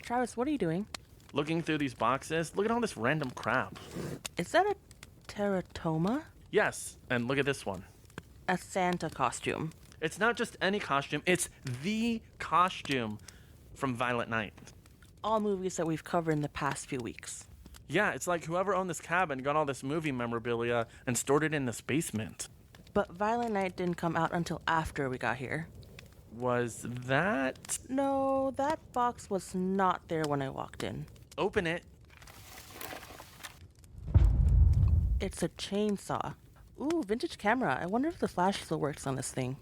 Travis, what are you doing? Looking through these boxes, look at all this random crap. Is that a teratoma? Yes, and look at this one. A Santa costume. It's not just any costume, it's the costume from Violent Night. All movies that we've covered in the past few weeks. Yeah, it's like whoever owned this cabin got all this movie memorabilia and stored it in this basement. But Violent Night didn't come out until after we got here. Was that... No, that box was not there when I walked in. Open it. It's a chainsaw. Ooh, vintage camera. I wonder if the flash still works on this thing.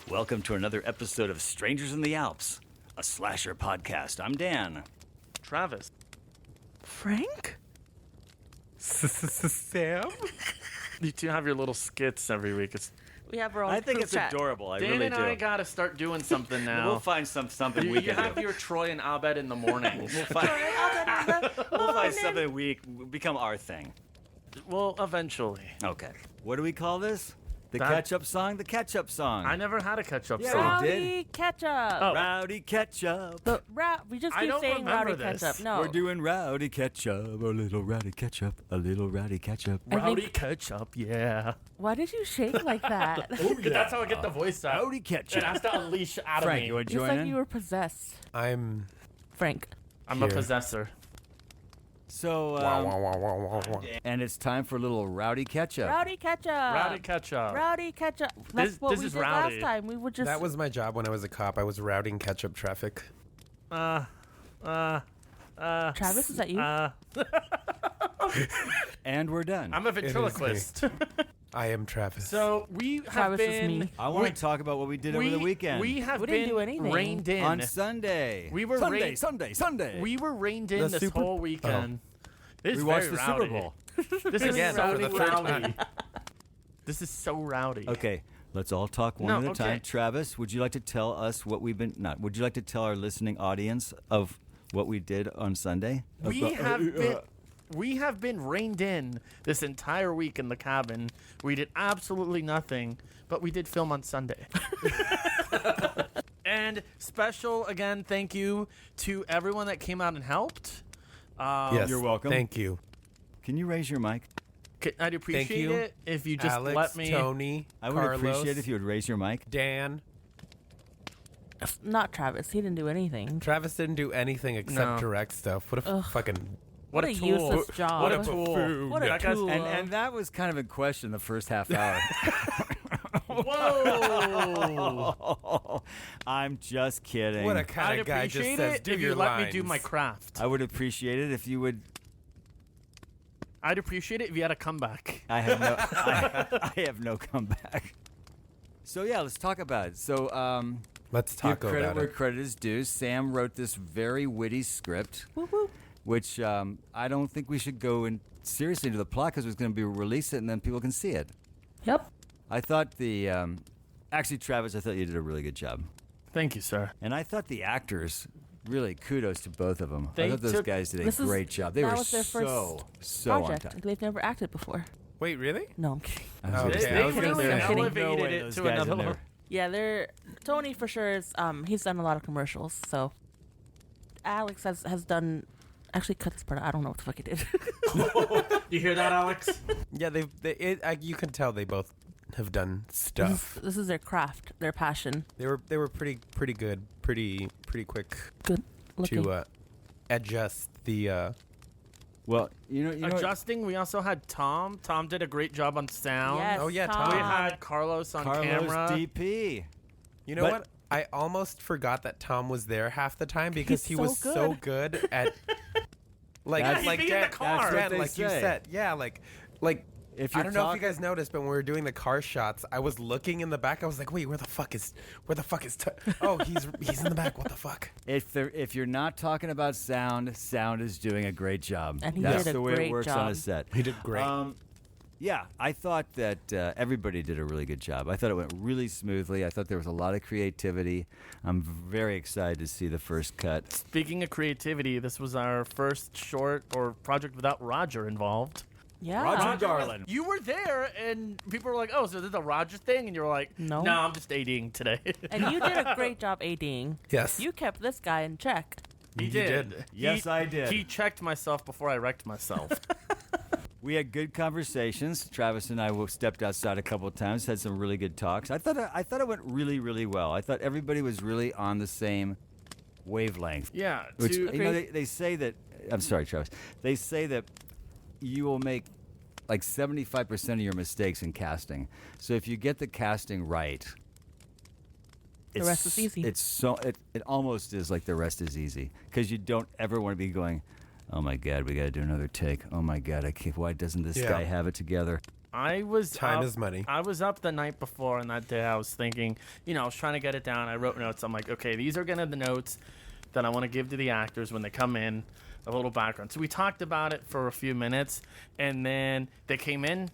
Welcome to another episode of Strangers in the Alps, a slasher podcast. I'm Dan. Travis. Frank? Sam? You two have your little skits every week. We have our own I think group it's chat. adorable. I Dan really and do. I gotta start doing something now. We'll find something we You can have do. your Troy and Abed in the morning. We'll find something we become our thing. Well, eventually. Okay. What do we call this? The That- catch-up song? The catch-up song. I never had a catch-up Yeah, song. we did. Rowdy ketchup. Oh. Rowdy ketchup. We just I keep don't saying remember rowdy this. ketchup. No. We're doing rowdy ketchup, a little rowdy ketchup, a little rowdy ketchup. I Rowdy think- ketchup, yeah. Why did you shake like that? That's how I get the voice out. Rowdy It ketchup. has to unleash out Frank, of me. you want to It's join like in? you were possessed. I'm Frank. I'm a here. possessor. So, and it's time for a little rowdy ketchup. Rowdy ketchup. Rowdy ketchup. Rowdy ketchup. That's This- what this we is did rowdy. last time. We would just. that was my job when I was a cop. I was routing ketchup traffic. Travis, is that you? And we're done. I'm a ventriloquist. I am Travis. So we have Travis is been. me. I want to talk about what we did over the weekend. We have We been didn't do anything. reined in. on Sunday. We were Sunday, Sunday. We were reined in The this Super- whole weekend. This We is watched very the rowdy. Super Bowl. This is Again, so for the third rowdy. This is so rowdy. Okay, let's all talk one No, at a okay. time. Travis, would you like to tell us what we've been? Not. Would you like to tell our listening audience of what we did on Sunday? We have been reined in this entire week in the cabin. We did absolutely nothing, but we did film on Sunday. And special again, thank you to everyone that came out and helped. yes, you're welcome. Thank you, Can you raise your mic? I'd appreciate you, it if you just Alex, let me. Tony, I would Carlos, appreciate if you would raise your mic. Dan. Not Travis. He didn't do anything. Travis didn't do anything except No. direct stuff. What a fucking What a a tool! useless job. What a tool! What a That guy's- tool. And that was kind of in question the first half hour. Whoa! I'm just kidding. what a kind I'd of guy just appreciate says it do if your you let lines. me do my craft. I would appreciate it if you would. I'd appreciate it if you had a comeback. I have no. I have no comeback. So yeah, let's talk about it. So Let's give talk credit about where it. credit is due. Sam wrote this very witty script, Whoop, whoop. which I don't think we should go in seriously into the plot because it's going to be release it and then people can see it. Yep. I thought the actually Travis, I thought you did a really good job, Thank you, sir. and I thought the actors really kudos to both of them. They I thought those took- guys did a This is- great job. They that were was their so first on project. time. They've never acted before. Wait, really? No, I'm kidding. I was gonna Okay, say- I was gonna really say. elevated No way it those to guys another in there. level. Yeah, Tony for sure is. He's done a lot of commercials. So Alex has done. Actually, cut this part out. I don't know what the fuck he did. You hear that, Alex? Yeah, you can tell they both have done stuff. this is their craft, their passion. They were pretty good, pretty quick Good looking. to adjust the. Well, you know, Adjusting, we also had Tom. Tom did a great job on sound. Yes, Oh, yeah, Tom. Tom. We had Carlos on Carlos camera. DP. You know But- what? I almost forgot that Tom was there half the time because he so was so good. good at like That's- like He'd be in the Dan, car. That's what Dan, they like you say. said, yeah, like If you're I don't know if you guys noticed, but when we were doing the car shots, I was looking in the back. I was like, "Wait, where the fuck is? Oh, he's in the back. What the fuck?" If you're not talking about sound is doing a great job. And he That's did a the way it great works on job. a set. He did great. Yeah, I thought that everybody did a really good job. I thought it went really smoothly. I thought there was a lot of creativity. I'm very excited to see the first cut. Speaking of creativity, this was our first short or project without Roger involved. Yeah. Roger Garland. You were there, and people were like, "Oh, so this is a Roger thing?" And you were like, No. no, I'm just ADing today." And you did a great job ADing. Yes. You kept this guy in check. He You did. did. Yes, I did. He checked myself before I wrecked myself. We had good conversations. Travis and I stepped outside a couple of times, had some really good talks. I thought it went really, really well. I thought everybody was really on the same wavelength. Yeah. Which, to- you know, they say that. I'm sorry, Travis. They say that you will make like 75% of your mistakes in casting. So if you get the casting right, The rest is easy. It almost is like the rest is easy because you don't ever want to be going, "Oh my God, we got to do another take. Oh my God, I can't. Why doesn't this Yeah. guy have it together?" I was Time up- is money. I was up the night before, and that day I was thinking, I was trying to get it down. I wrote notes. I'm like, okay, these are gonna the notes that I want to give to the actors when they come in, a little background. So we talked about it for a few minutes, and then they came in,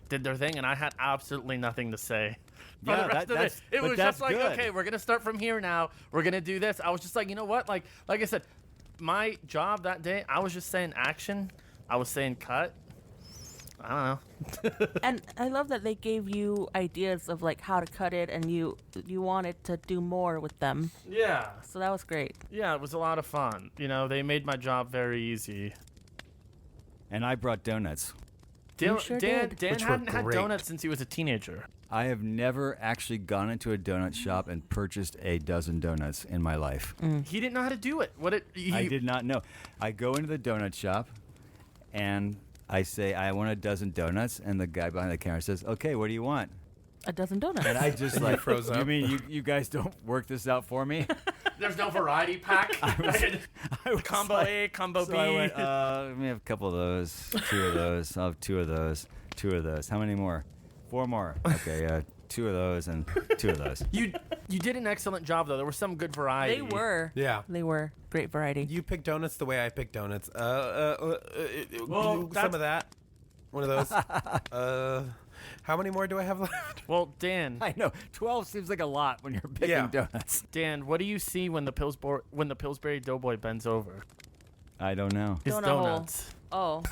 did their thing, and I had absolutely nothing to say. For Yeah, the rest of that's- it but was that's just like, good. okay, we're gonna start from here now. We're gonna do this. I was just like, you know what? Like I said, my job that day, I was just saying action. I was saying cut. I don't know. And I love that they gave you ideas of like how to cut it, and you wanted to do more with them. Yeah. So that was great. Yeah, it was a lot of fun. They made my job very easy. And I brought donuts. You sure did. Dan Which were hadn't had great. donuts since he was a teenager. I have never actually gone into a donut shop and purchased a dozen donuts in my life. He didn't know how to do it. I did not know. I go into the donut shop and I say, "I want a dozen donuts," and the guy behind the counter says, "Okay, what do you want?" A dozen donuts. And I just like, froze "You up. mean you guys don't work this out for me?" There's no variety pack. I was Combo like- A, combo so B. I went, let me have a couple of those, 2 of those. I'll have 2 of those, 2 of those. How many more? 4 more. Okay, 2 of those and 2 of those. You did an excellent job though. There was some good variety. They were. Yeah. They were. Great variety. You pick donuts the way I pick donuts. Well, Some that's- of that. One of those. How many more do I have left? Well, Dan, I know 12 seems like a lot when you're picking Yeah. donuts. Dan, what do you see when the Pillsbury Doughboy bends over? I don't know. His Donut hole. donuts. Oh.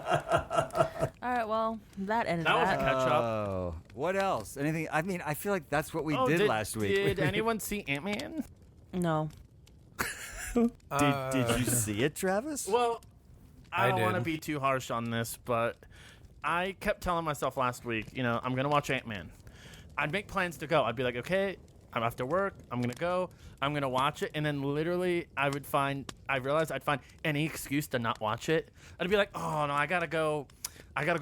All right. Well, that ended That was that. a catch up. Oh, what else? Anything? I mean, I feel like that's what we Oh, did last week. Did anyone see Ant-Man? No. Did you see it, Travis? Well, I I don't want to did. be too harsh on this, but I kept telling myself last week, I'm going to watch Ant-Man. I'd make plans to go. I'd be like, okay, I'm after work. I'm going to go. I'm going to watch it. And then literally I realized I'd find any excuse to not watch it. I'd be like, oh, no, I got to go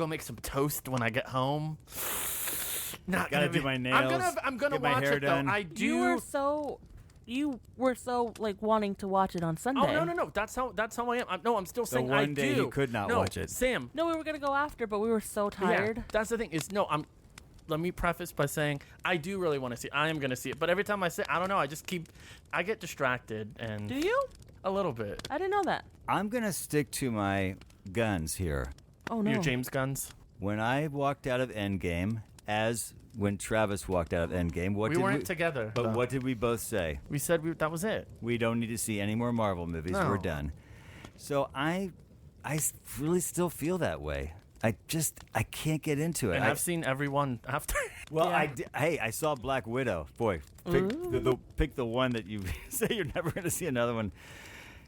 make some toast when I get home. Not Gotta gonna do be- my I'm gonna get my watch hair it done. though. I do. You were so like wanting to watch it on Sunday. Oh no! That's how I am. I'm still saying I one day do. you could not No, watch it. Sam. No, we were gonna go after, but we were so tired. Yeah, that's the thing. Let me preface by saying I do really want to see it. I am going to see it, but every time I say, I don't know, I get distracted and Do you? a little bit. I didn't know that. I'm gonna stick to my guns here. Oh no. Your James Guns. When I walked out of Endgame, as when Travis walked out of Endgame, We weren't together. But though. what did we both say? We said that was it. We don't need to see any more Marvel movies. No. We're done. So I really still feel that way. I can't get into it. And I've seen everyone after. Well, Yeah. I saw Black Widow. Boy, pick the one that you say you're never going to see another one,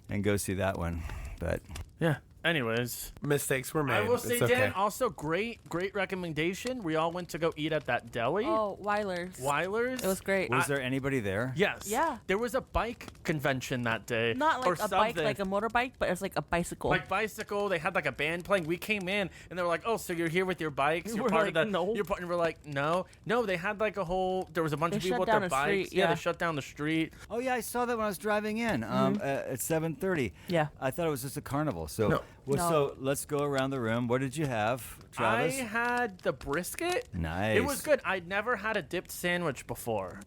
and go see that one. But Yeah. Anyways, Mistakes were made. I will say, It's okay. Dan, also great recommendation. We all went to go eat at that deli. Oh, Weiler's. Weiler's. It was great. was there anybody there? Yes. Yeah. There was a bike convention that day. Not or like a bike, something. like a motorbike, but it was like a bicycle. Like bicycle, they had like a band playing. We came in and they were like, "Oh, so you're here with your bikes? You're We're part like, of the no. You're part." And we're like, "No, no." They had like a whole. There was a bunch They of people shut with their down the bikes. street, Yeah, yeah. they shut down the street. Oh yeah, I saw that when I was driving in at 7:30. Yeah. I thought it was just a carnival. So No. Well, No. so let's go around the room. What did you have, Travis? I had the brisket. Nice. It was good. I'd never had a dipped sandwich before.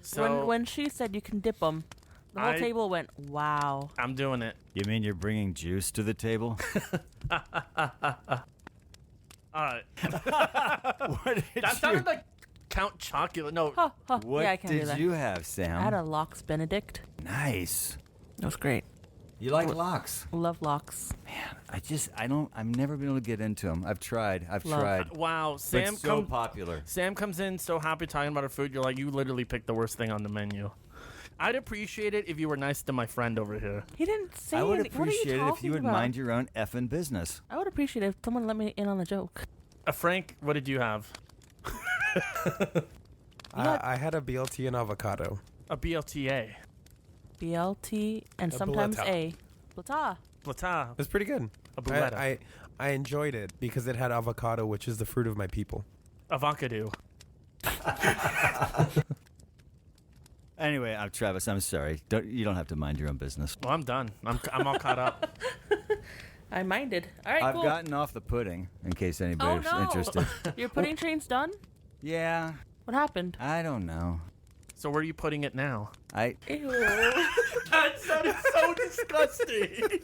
So When she said you can dip them, the whole I- table went, wow. I'm doing it. You mean you're bringing juice to the table? All right. What did That sounded like Count Chocula. No. Huh, huh. What Yeah, I can't do did that. you have, Sam? I had a lox Benedict. Nice. It was great. You like lox? Love lox. I've never been able to get into them. I've tried. Love. Wow. Sam But so popular. Sam comes in so happy talking about her food. You're like, you literally picked the worst thing on the menu. I'd appreciate it if you were nice to my friend over here. He didn't say I would anything. What are you appreciate it if talking you would about? mind your own effing business. I would appreciate it if someone let me in on the joke. Frank, what did you have? I had a BLT and avocado. A BLTA. BLT and A sometimes buleta. a blata. Plata. It was pretty good. A buletta. I enjoyed it because it had avocado, which is the fruit of my people. Avocado. Anyway, Travis, I'm sorry. You don't have to mind your own business. Well, I'm done. I'm all caught up. I minded. All right, I've cool. gotten off the pudding, in case oh anybody's no! interested. Your pudding train's done? Yeah, What happened? I don't know. So where are you putting it now? Ew. That sounded so disgusting.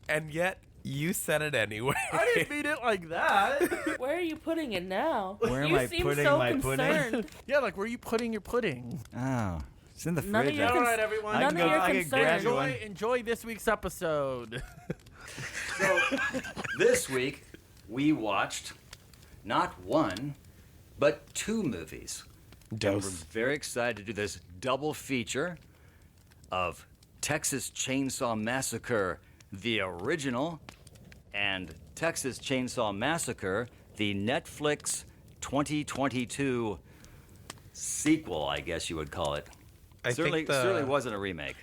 And yet, you said it anyway. I didn't mean it like that. Where are you putting it now? Where am you I seem putting so my pudding? concerned. Yeah, like where are you putting your pudding? Oh, it's in the None of fridge. your All cons- right, everyone. None of your I can concern. grab you one. Enjoy this week's episode. So, this week, we watched not one, but two movies. We're very excited to do this double feature of Texas Chainsaw Massacre, the original, and Texas Chainsaw Massacre, the Netflix 2022 sequel, I guess you would call it. I Certainly, think the, certainly wasn't a remake.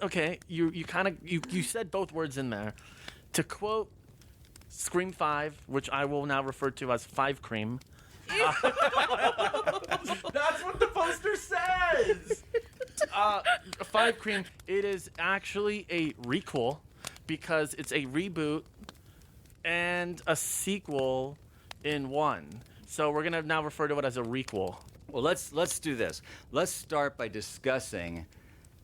Okay. You said both words in there. To quote Scream 5, which I will now refer to as Five Cream. That's what the poster says. Five Cream. It is actually a re-quel because it's a reboot and a sequel in one. So we're gonna now refer to it as a re-quel. Well, let's do this. Let's start by discussing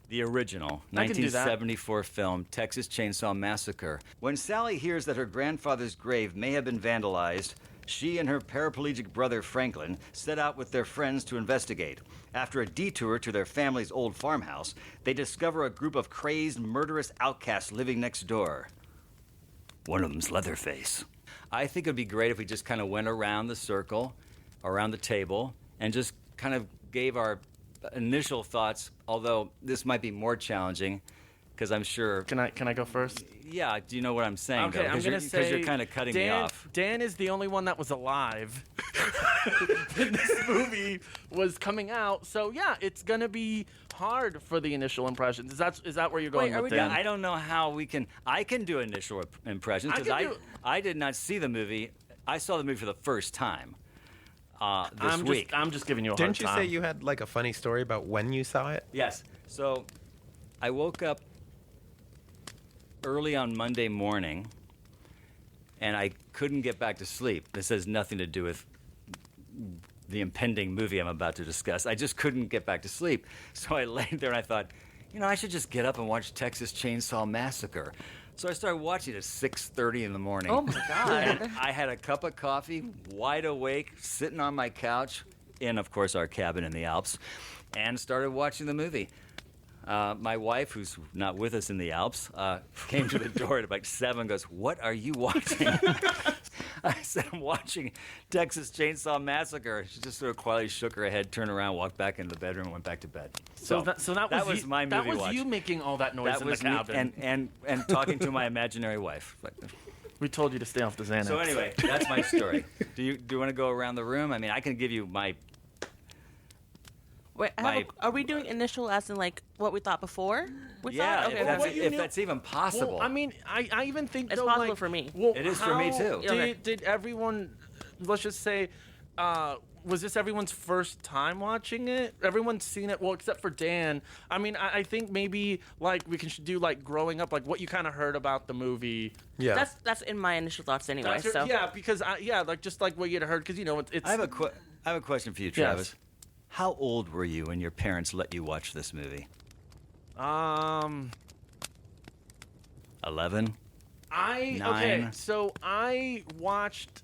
the original I can do that. 1974 film, Texas Chainsaw Massacre. When Sally hears that her grandfather's grave may have been vandalized, she and her paraplegic brother Franklin set out with their friends to investigate. After a detour to their family's old farmhouse, they discover a group of crazed, murderous outcasts living next door. One of them's Leatherface. I think it'd be great if we just kind of went around the circle, around the table, and just kind of gave our initial thoughts, although this might be more challenging because I'm sure. Can I go first? Yeah, do you know what I'm saying? Okay, though? I'm gonna say because you're kind of cutting me off. Dan is the only one that was alive when this movie was coming out. So yeah, it's gonna be hard for the initial impressions. Is that where you're going Wait, are with we Dan? I don't know how we can. I can do initial impressions I because can do- I did not see the movie. I saw the movie for the first time this week. I'm just giving you a Didn't you hard say time. you had like a funny story about when you saw it? Yes. So I woke up early on Monday morning and I couldn't get back to sleep. This has nothing to do with the impending movie I'm about to discuss. I just couldn't get back to sleep. So I laid there and I thought, I should just get up and watch Texas Chainsaw Massacre. So I started watching it at 6:30 in the morning. Oh my And god. I had a cup of coffee, wide awake, sitting on my couch in, of course, our cabin in the Alps, and started watching the movie. My wife, who's not with us in the Alps, came to the door at about 7 and goes, "What are you watching?" I said, "I'm watching Texas Chainsaw Massacre." She just sort of quietly shook her head, turned around, walked back into the bedroom, and went back to bed. So that was you, my movie That was watch. you making all that noise That in was the me cabin. and talking to my imaginary wife. We told you to stay off the Xanax. So anyway, that's my story. Do you want to go around the room? I mean, I can give you my. Wait, are we doing initial as in like what we thought before? We Yeah, thought? Okay, if, that's, okay. if that's even possible. Well, I mean, I even think It's though, possible like, for me. Well, It is for me, how too. Did everyone, let's just say, was this everyone's first time watching it? Everyone's seen it, well, except for Dan. I mean, I think maybe like we should do like growing up, like what you kind of heard about the movie. Yeah. That's in my initial thoughts anyway. That's So yeah, because like just like what you'd heard, because you know it's. I have a question for you, Travis. Yes. How old were you when your parents let you watch this movie? 11? Okay, 9? so I watched.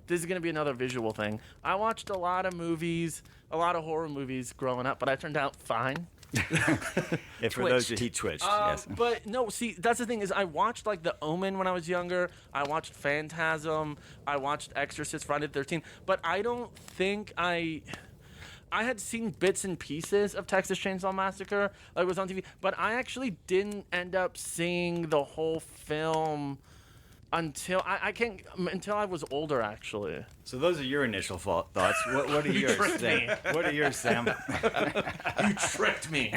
This is gonna be another visual thing. I watched a lot of movies, a lot of horror movies growing up, but I turned out fine. If for those he twitched, yes. But no, see, that's the thing is I watched like The Omen when I was younger. I watched Phantasm. I watched Exorcist, Friday the 13th. But I don't think I had seen bits and pieces of Texas Chainsaw Massacre. Like it was on TV, but I actually didn't end up seeing the whole film until until I was older, actually. So those are your initial thoughts. What are yours, Sam? What are yours, Sam? You tricked me.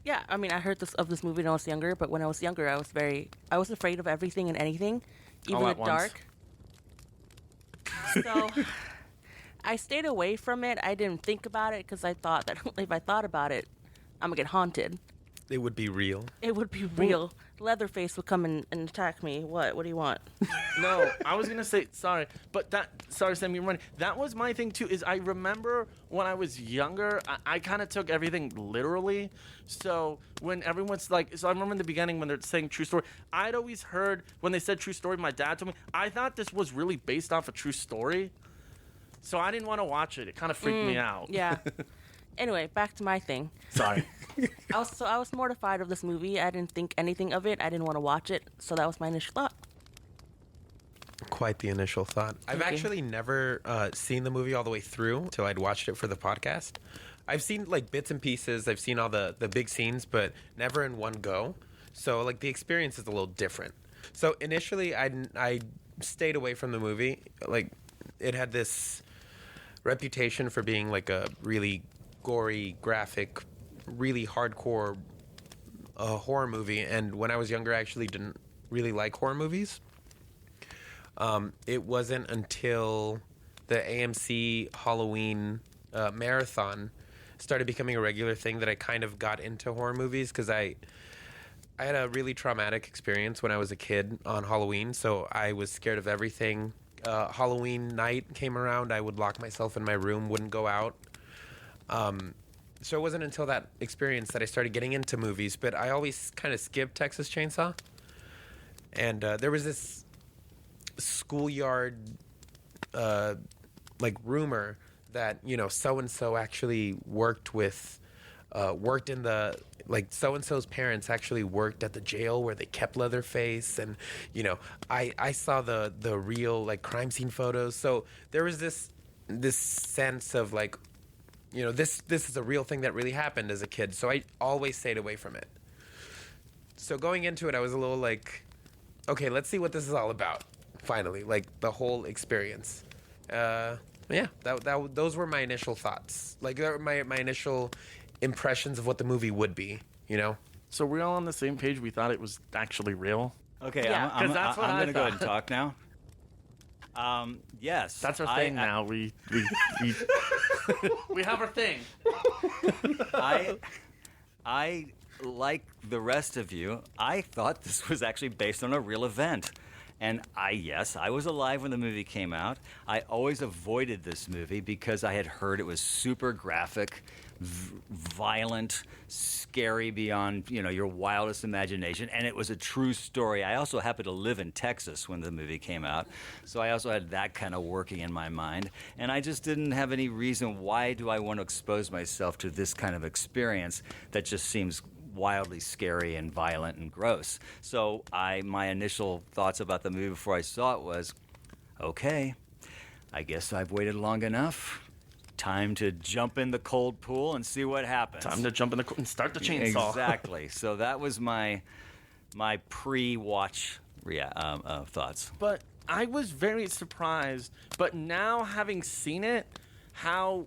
yeah, I mean, I heard of this movie when I was younger, but when I was younger, I was afraid of everything and anything, even All the at once. dark. So I stayed away from it. I didn't think about it because I thought that if I thought about it, I'm gonna get haunted. It would be real. It would be real. Leatherface would come and attack me. What do you want? No, I was gonna say sorry, but sorry, Sam, you're running. That was my thing too. Is I remember when I was younger, I kind of took everything literally. So when everyone's like, so I remember in the beginning when they're saying true story, I'd always heard when they said true story. My dad told me I thought this was really based off a true story, so I didn't want to watch it. It kind of freaked me out. Yeah. Anyway, back to my thing. Sorry. I was mortified of this movie. I didn't think anything of it. I didn't want to watch it. So that was my initial thought. Quite the initial thought. I've Thank you. actually never seen the movie all the way through until I'd watched it for the podcast. I've seen like bits and pieces. I've seen all the big scenes, but never in one go. So like the experience is a little different. So initially, I stayed away from the movie. Like it had this reputation for being like a really gory, graphic, really hardcore horror movie. And when I was younger, I actually didn't really like horror movies. It wasn't until the AMC Halloween marathon started becoming a regular thing that I kind of got into horror movies, because I had a really traumatic experience when I was a kid on Halloween, so I was scared of everything. Halloween night came around, I would lock myself in my room, wouldn't go out. So it wasn't until that experience that I started getting into movies, but I always kind of skipped Texas Chainsaw. And there was this schoolyard like rumor that, you know, so-and-so actually worked in the, like, so-and-so's parents actually worked at the jail where they kept Leatherface. And, you know, I saw the real, like, crime scene photos. So there was this sense of, like, you know, this is a real thing that really happened as a kid. So I always stayed away from it. So going into it, I was a little like, okay, let's see what this is all about. Finally, like the whole experience. Yeah, those were my initial thoughts. Like my initial impressions of what the movie would be. You know. So we're all on the same page. We thought it was actually real. Okay, Yeah, I'm 'cause that's what I going to go ahead and thought. talk now. Yes. That's our thing now. We we have our thing. I, like the rest of you, I thought this was actually based on a real event. And I was alive when the movie came out. I always avoided this movie because I had heard it was super graphic, violent, scary beyond, you know, your wildest imagination, and it was a true story. I also happened to live in Texas when the movie came out, so I also had that kind of working in my mind, and I just didn't have any reason why do I want to expose myself to this kind of experience that just seems wildly scary and violent and gross. So my initial thoughts about the movie before I saw it was, okay, I guess I've waited long enough. Time to jump in the cold pool and see what happens. Time to jump in and start the chainsaw. Exactly. So that was my pre-watch thoughts. But I was very surprised. But now having seen it, how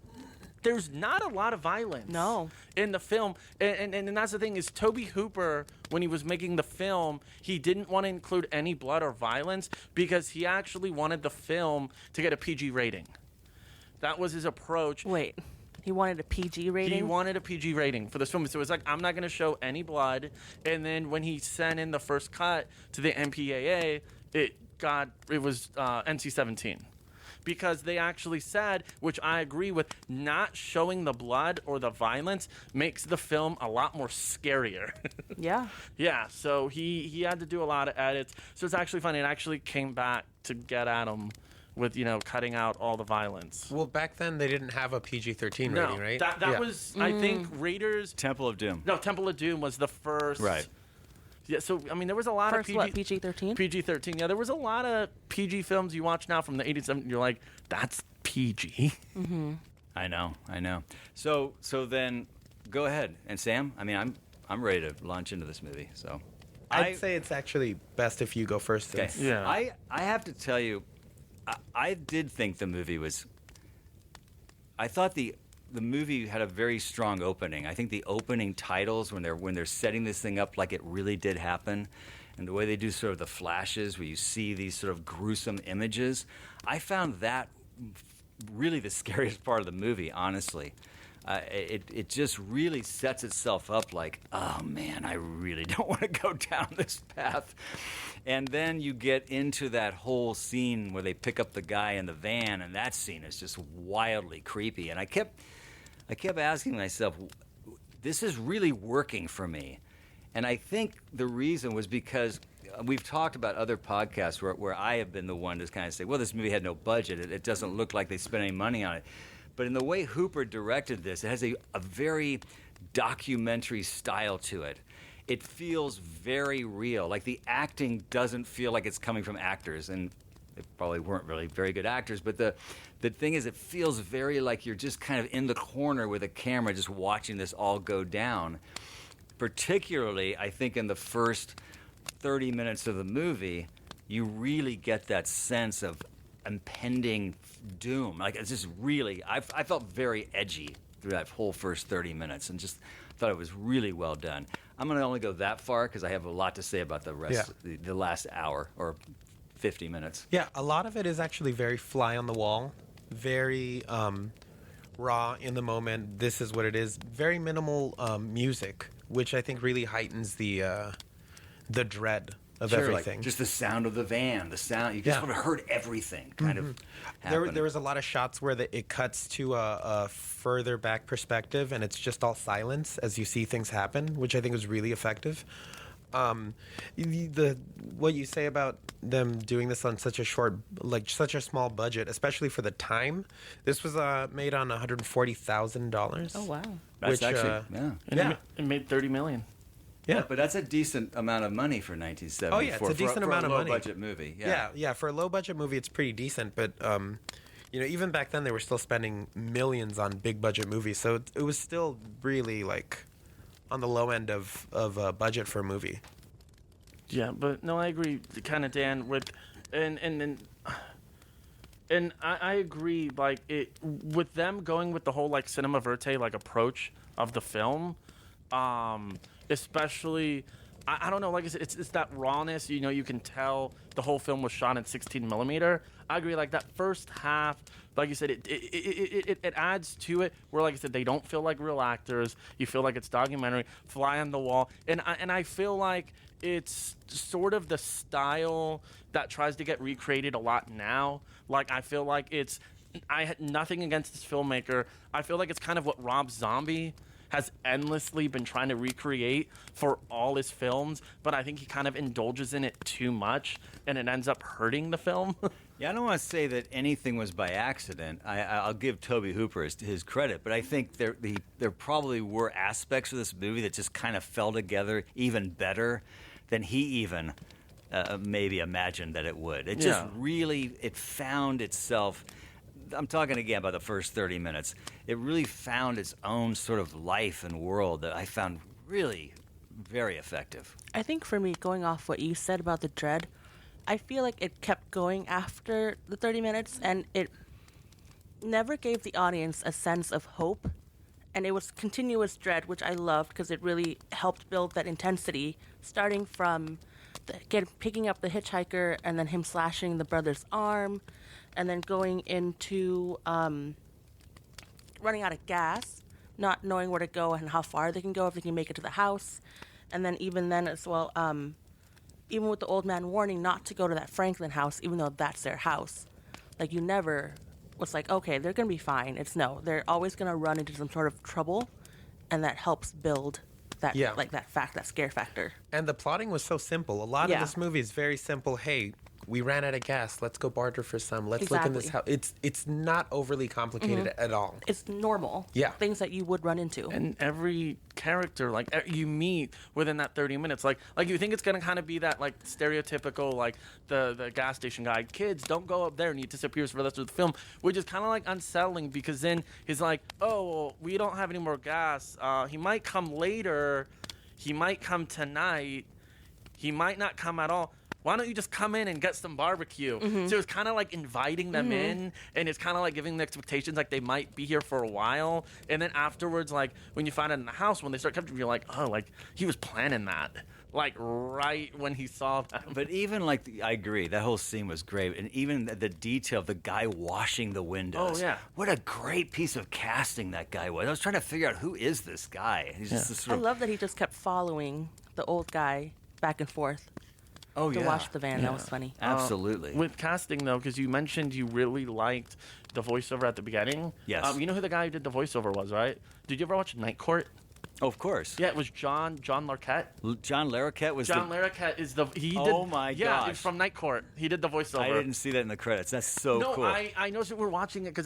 there's not a lot of violence. No. In the film, and that's the thing is Tobe Hooper, when he was making the film, he didn't want to include any blood or violence because he actually wanted the film to get a PG rating. That was his approach. Wait, he wanted a PG rating? He wanted a PG rating for this film. So it was like, I'm not going to show any blood. And then when he sent in the first cut to the MPAA, it was NC-17. Because they actually said, which I agree with, not showing the blood or the violence makes the film a lot more scarier. Yeah. Yeah, so he had to do a lot of edits. So it's actually funny. It actually came back to get at him with, cutting out all the violence. Well, back then they didn't have a PG-13 No, rating, right? that was, I think, Raiders... Temple of Doom. No, Temple of Doom was the first... Right. Yeah, so, I mean, there was a lot First of what, PG-13? PG-13, yeah. There was a lot of PG films you watch now from the 80s, and you're like, that's PG. Mm-hmm. I know. So then, go ahead. And Sam, I mean, I'm ready to launch into this movie. So, I'd say it's actually best if you go first. Okay. Yeah. I have to tell you, I did think the movie was. I thought the movie had a very strong opening. I think the opening titles when they're setting this thing up like it really did happen, and the way they do sort of the flashes where you see these sort of gruesome images, I found that really the scariest part of the movie, honestly. It just really sets itself up like, oh man, I really don't want to go down this path. And then you get into that whole scene where they pick up the guy in the van, and that scene is just wildly creepy. And I kept asking myself, this is really working for me. And I think the reason was because we've talked about other podcasts where I have been the one to kind of say, well, this movie had no budget. It doesn't look like they spent any money on it. But in the way Hooper directed this, it has a very documentary style to it. It feels very real. Like the acting doesn't feel like it's coming from actors, and they probably weren't really very good actors, but the thing is, it feels very like you're just kind of in the corner with a camera just watching this all go down. Particularly, I think in the first 30 minutes of the movie, you really get that sense of impending doom. Like, it's just really, I felt very edgy through that whole first 30 minutes and just thought it was really well done. I'm going to only go that far because I have a lot to say about the rest, the last hour or 50 minutes. Yeah, a lot of it is actually very fly on the wall, very raw in the moment. This is what it is. Very minimal music, which I think really heightens the dread of everything. Like just the sound of the van, the sound, you just would have heard everything kind of happen. There was a lot of shots where it cuts to a further back perspective, and it's just all silence as you see things happen, which I think was really effective. What you say about them doing this on such a such a small budget, especially for the time, this was made on $140,000. Oh, wow. That's actually, And it made $30 million. Yeah, but that's a decent amount of money for 1970. Oh, yeah, it's a decent amount of money. For a low-budget movie. Yeah, for a low-budget movie, it's pretty decent. But, even back then, they were still spending millions on big-budget movies. So it was still really, on the low end of budget for a movie. Yeah, but no, I agree, kind of, Dan, with... And I agree, with them going with the whole, cinema verte, approach of the film, especially, I don't know, like I said, it's that rawness, you can tell the whole film was shot in 16 millimeter. I agree, that first half, like you said, it adds to it, where, like I said, they don't feel like real actors. You feel like it's documentary, fly on the wall, and I feel like it's sort of the style that tries to get recreated a lot now. I feel like I had nothing against this filmmaker. I feel like it's kind of what Rob Zombie has endlessly been trying to recreate for all his films, but I think he kind of indulges in it too much, and it ends up hurting the film. Yeah, I don't want to say that anything was by accident. I'll give Tobe Hooper his credit, but I think there probably were aspects of this movie that just kind of fell together even better than he even maybe imagined that it would. It just really, it found itself... I'm talking again about the first 30 minutes. It really found its own sort of life and world that I found really very effective. I think for me, going off what you said about the dread, I feel like it kept going after the 30 minutes, and it never gave the audience a sense of hope. And it was continuous dread, which I loved because it really helped build that intensity, starting from picking up the hitchhiker and then him slashing the brother's arm, and then going into running out of gas, not knowing where to go and how far they can go, if they can make it to the house. And then even then as well, even with the old man warning not to go to that Franklin house, even though that's their house. Like, you never was like, okay, they're going to be fine. It's no. They're always going to run into some sort of trouble, and that helps build that, that scare factor. And the plotting was so simple. A lot of Yeah. this movie is very simple. Hey, we ran out of gas. Let's go barter for some. Let's look in this house. It's not overly complicated at all. It's normal. Yeah. Things that you would run into. And every character like you meet within that 30 minutes, like you think it's gonna kind of be that like stereotypical like the gas station guy, kids don't go up there, and he disappears for the rest of the film, which is kind of like unsettling, because then he's like, oh well, we don't have any more gas, he might come later, he might come tonight, he might not come at all. Why don't you just come in and get some barbecue? So it's kind of like inviting them in, and it's kind of like giving them expectations like they might be here for a while. And then afterwards, like when you find out in the house, when they start coming, you're like, oh, like he was planning that. Like right when he saw them. But even like, I agree, that whole scene was great. And even the detail of the guy washing the windows. Oh, yeah. What a great piece of casting that guy was. I was trying to figure out, who is this guy? He's just this I sort of, love that he just kept following the old guy back and forth oh, to yeah. wash the van. That was funny. Absolutely. With casting, though, because you mentioned you really liked the voiceover at the beginning. Yes. You know who the guy who did the voiceover was, right? Did you ever watch Night Court? Oh, of course. Yeah, it was John Larroquette. John Larroquette was John the... Larroquette is he Oh did, my yeah, gosh. it's from Night Court. He did the voiceover. I didn't see that in the credits. That's so No, cool. I noticed that we're watching it because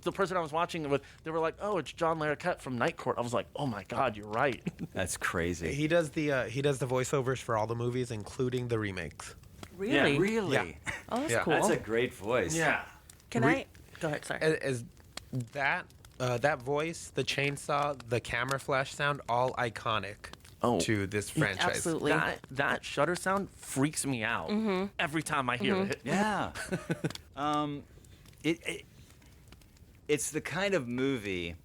the person I was watching it with, they were like, "Oh, it's John Larroquette from Night Court." I was like, "Oh my God, you're right." That's crazy. He does the voiceovers for all the movies, including the remakes. Really? Yeah. Really? Yeah. Oh, that's Yeah. cool. That's a great voice. Yeah. Can I? Go ahead, sorry. As that voice, the chainsaw, the camera flash sound, all iconic to this franchise. Absolutely. That shutter sound freaks me out every time I hear it. Yeah. It's the kind of movie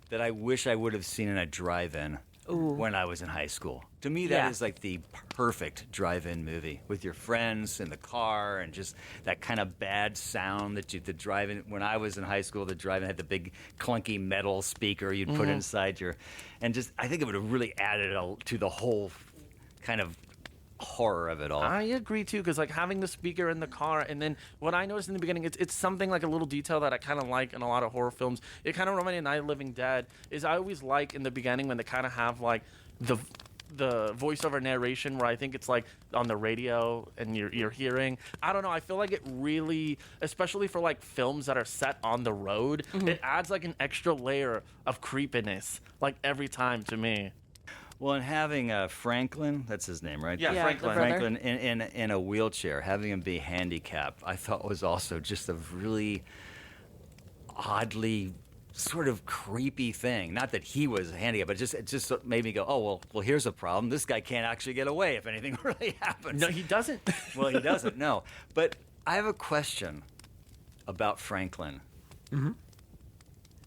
that I wish I would have seen in a drive-in when I was in high school. To me, that is like the perfect drive-in movie with your friends in the car, and just that kind of bad sound that the drive-in. When I was in high school, the drive-in had the big clunky metal speaker you'd put inside your, and just I think it would have really added to the whole kind of horror of it all. I agree too, because like having the speaker in the car, and then what I noticed in the beginning, it's something like a little detail that I kind of like in a lot of horror films. It kind of reminded me of Night of the Living Dead. Is I always like in the beginning when they kind of have like the voiceover narration where I think it's like on the radio and you're hearing. I don't know. I feel like it really, especially for like films that are set on the road, it adds like an extra layer of creepiness like every time to me. Well, and having Franklin, that's his name, right? Yeah, Franklin. Franklin in a wheelchair, having him be handicapped, I thought was also just a really oddly sort of creepy thing. Not that he was handicapped, but it just made me go, oh, well, here's a problem. This guy can't actually get away if anything really happens. No, he doesn't. Well, he doesn't, no. But I have a question about Franklin. Mm-hmm.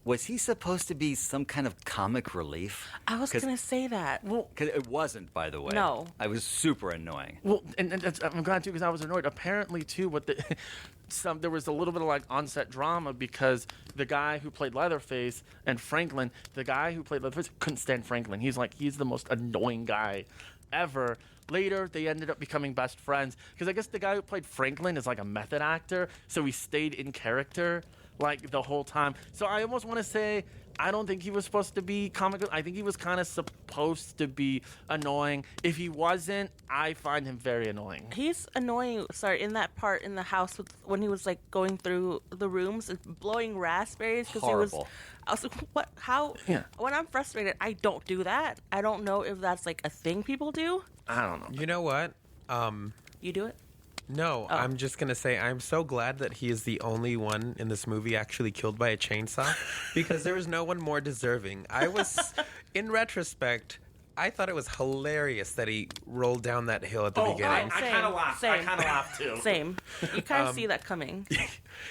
Was he supposed to be some kind of comic relief? I was going to say that. Well, 'Cause it wasn't, by the way. No. I was super annoying. Well, and I'm glad too, because I was annoyed. Apparently, too, there was a little bit of like on-set drama because the guy who played Leatherface and Franklin, the guy who played Leatherface couldn't stand Franklin. He's the most annoying guy ever. Later, they ended up becoming best friends because I guess the guy who played Franklin is like a method actor, so he stayed in character like the whole time. So I almost want to say I don't think he was supposed to be comical. I think he was kind of supposed to be annoying. If he wasn't, I find him very annoying. He's annoying. Sorry, in that part in the house when he was like going through the rooms and blowing raspberries because he was. Horrible. I was like, what? How? Yeah. When I'm frustrated, I don't do that. I don't know if that's like a thing people do. I don't know. You know what? You do it? No, I'm just going to say I'm so glad that he is the only one in this movie actually killed by a chainsaw because there was no one more deserving. In retrospect, I thought it was hilarious that he rolled down that hill at the beginning. I kind of laughed. I kind of laughed too. Same. You kind of see that coming.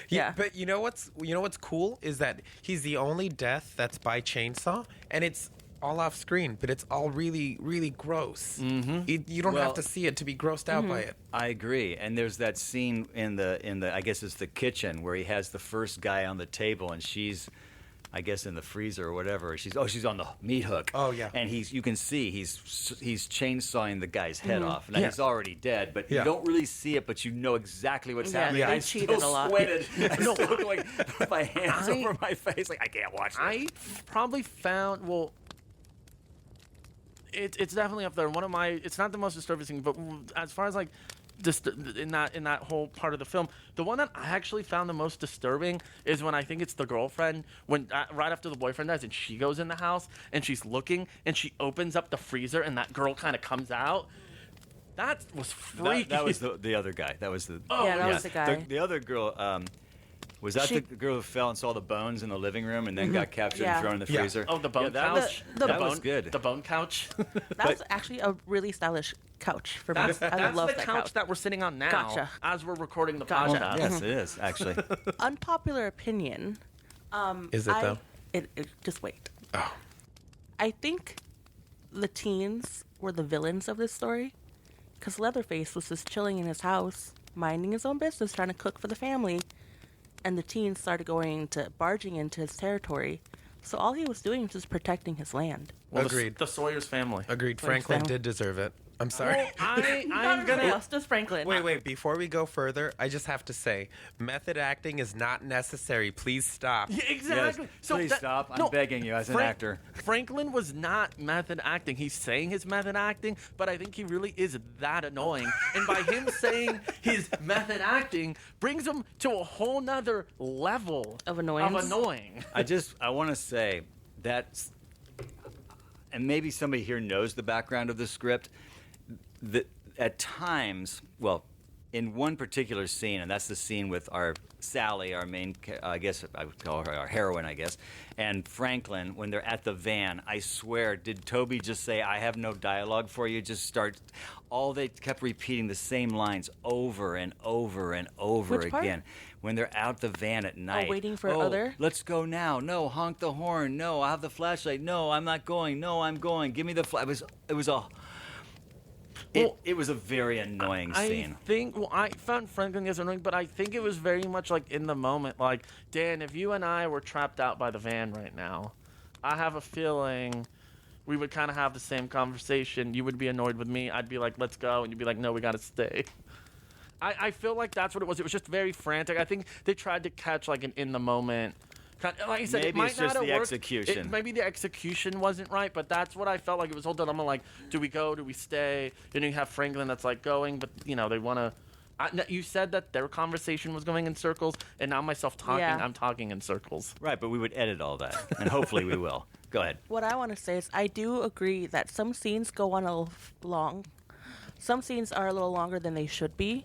Yeah. But you know what's cool is that he's the only death that's by chainsaw, and it's all off screen, but it's all really, really gross. Mm-hmm. You don't have to see it to be grossed out by it. I agree. And there's that scene in the I guess it's the kitchen where he has the first guy on the table and she's I guess in the freezer or whatever. She's on the meat hook. Oh, yeah. And you can see he's chainsawing the guy's head off. Now Yeah. he's already dead, but Yeah. you don't really see it, but you know exactly what's happening. Yeah, they I cheated still a lot. sweated. I still like put my hands I- over my face, like I can't watch this. I probably found it's definitely up there. One of my it's not the most disturbing thing, but as far as like just in that whole part of the film, the one that I actually found the most disturbing is when I think it's the girlfriend when right after the boyfriend dies and she goes in the house and she's looking and she opens up the freezer and that girl kind of comes out. That was freaky. That was the other guy. That was the that was the guy. The other girl. Was that She- the girl who fell and saw the bones in the living room and then got captured Yeah. and thrown in the Yeah. freezer? Oh, the bone that couch. Was, that bone, was good. The bone couch. That was actually a really stylish couch for me. I That's love the that couch that we're sitting on now. Gotcha. As we're recording the Gotcha. podcast. Yes, it is actually. Unpopular opinion. Is it though? Just wait. Oh. I think the teens were the villains of this story, because Leatherface was just chilling in his house, minding his own business, trying to cook for the family, and the teens started barging into his territory. So all he was doing was just protecting his land. Well, Agreed. The Sawyer's family. Agreed. Wait, Franklin so- did deserve it. I'm sorry. Well, I'm Not gonna. else, just Franklin. Wait. Before we go further, I just have to say, method acting is not necessary. Please stop. Yeah, exactly. Yes, please stop. I'm begging you as an actor. Franklin was not method acting. He's saying his method acting, but I think he really is that annoying. And by him saying his method acting brings him to a whole nother level Of annoyance? Of annoying. I want to say that, and maybe somebody here knows the background of the script, that at times, well, in one particular scene, and that's the scene with our Sally, our main, I guess I would call her our heroine, I guess, and Franklin, when they're at the van, I swear, did Toby just say, I have no dialogue for you? Just start, they kept repeating the same lines over and over and over Which part? again. When they're out the van at night. waiting for other? Let's go now. No, honk the horn. No, I have the flashlight. No, I'm not going. No, I'm going. Give me the It was a very annoying scene. I found Franklin as annoying, but I think it was very much like in the moment. Like, Dan, if you and I were trapped out by the van right now, I have a feeling we would kind of have the same conversation. You would be annoyed with me. I'd be like, let's go. And you'd be like, no, we got to stay. I feel like that's what it was. It was just very frantic. I think they tried to catch like an in the moment. Like I said, it Maybe might it's not just have the worked. execution. Maybe the execution wasn't right, but that's what I felt like. It was whole dilemma. Like, do we go? Do we stay? And you have Franklin that's like going, but they want to. You said that their conversation was going in circles, and now myself talking, Yeah. I'm talking in circles. Right, but we would edit all that, and hopefully we will. Go ahead. What I want to say is I do agree that some scenes go on a little long. Some scenes are a little longer than they should be.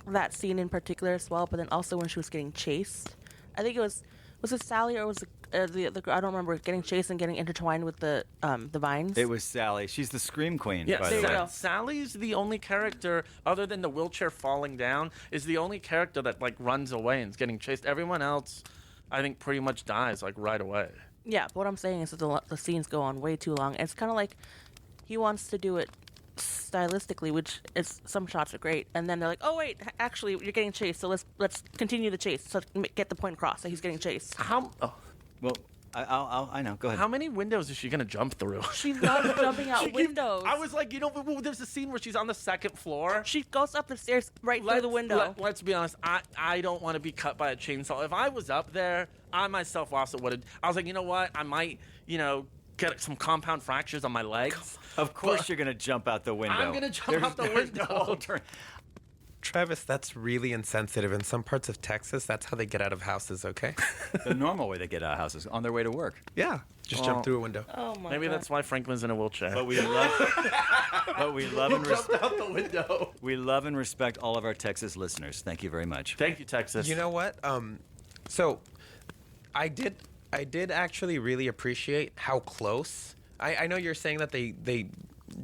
That scene in particular as well, but then also when she was getting chased. I think it was it Sally or was it the I don't remember, getting chased and getting intertwined with the vines? It was Sally. She's the scream queen, Yeah, by the way. go. Sally's the only character, other than the wheelchair falling down, is the only character that like runs away and is getting chased. Everyone else, I think, pretty much dies like right away. Yeah, but what I'm saying is that the scenes go on way too long. It's kind of like he wants to do it stylistically, which is some shots are great, and then they're like, oh wait, actually you're getting chased, so let's continue the chase, so get the point across that he's getting chased. Well, I know. Go ahead. How many windows is she gonna jump through? She loves jumping out She keeps- windows. I was like, there's a scene where she's on the second floor. She goes up the stairs right through the window. Let's be honest. I don't want to be cut by a chainsaw. If I was up there, I myself also would have. I was like, you know what? I might, get some compound fractures on my legs. Of course you're going to jump out the window. I'm gonna jump out the there's no window. Travis, that's really insensitive. In some parts of Texas, that's how they get out of houses, okay? The normal way they get out of houses, on their way to work. Yeah. Just Well, jump through a window. Oh my Maybe God. that's why Franklin's in a wheelchair. But we love and jumped out the window. we love and respect all of our Texas listeners. Thank you very much. Thank you, Texas. You know what? So I did actually really appreciate how close. I know you're saying that they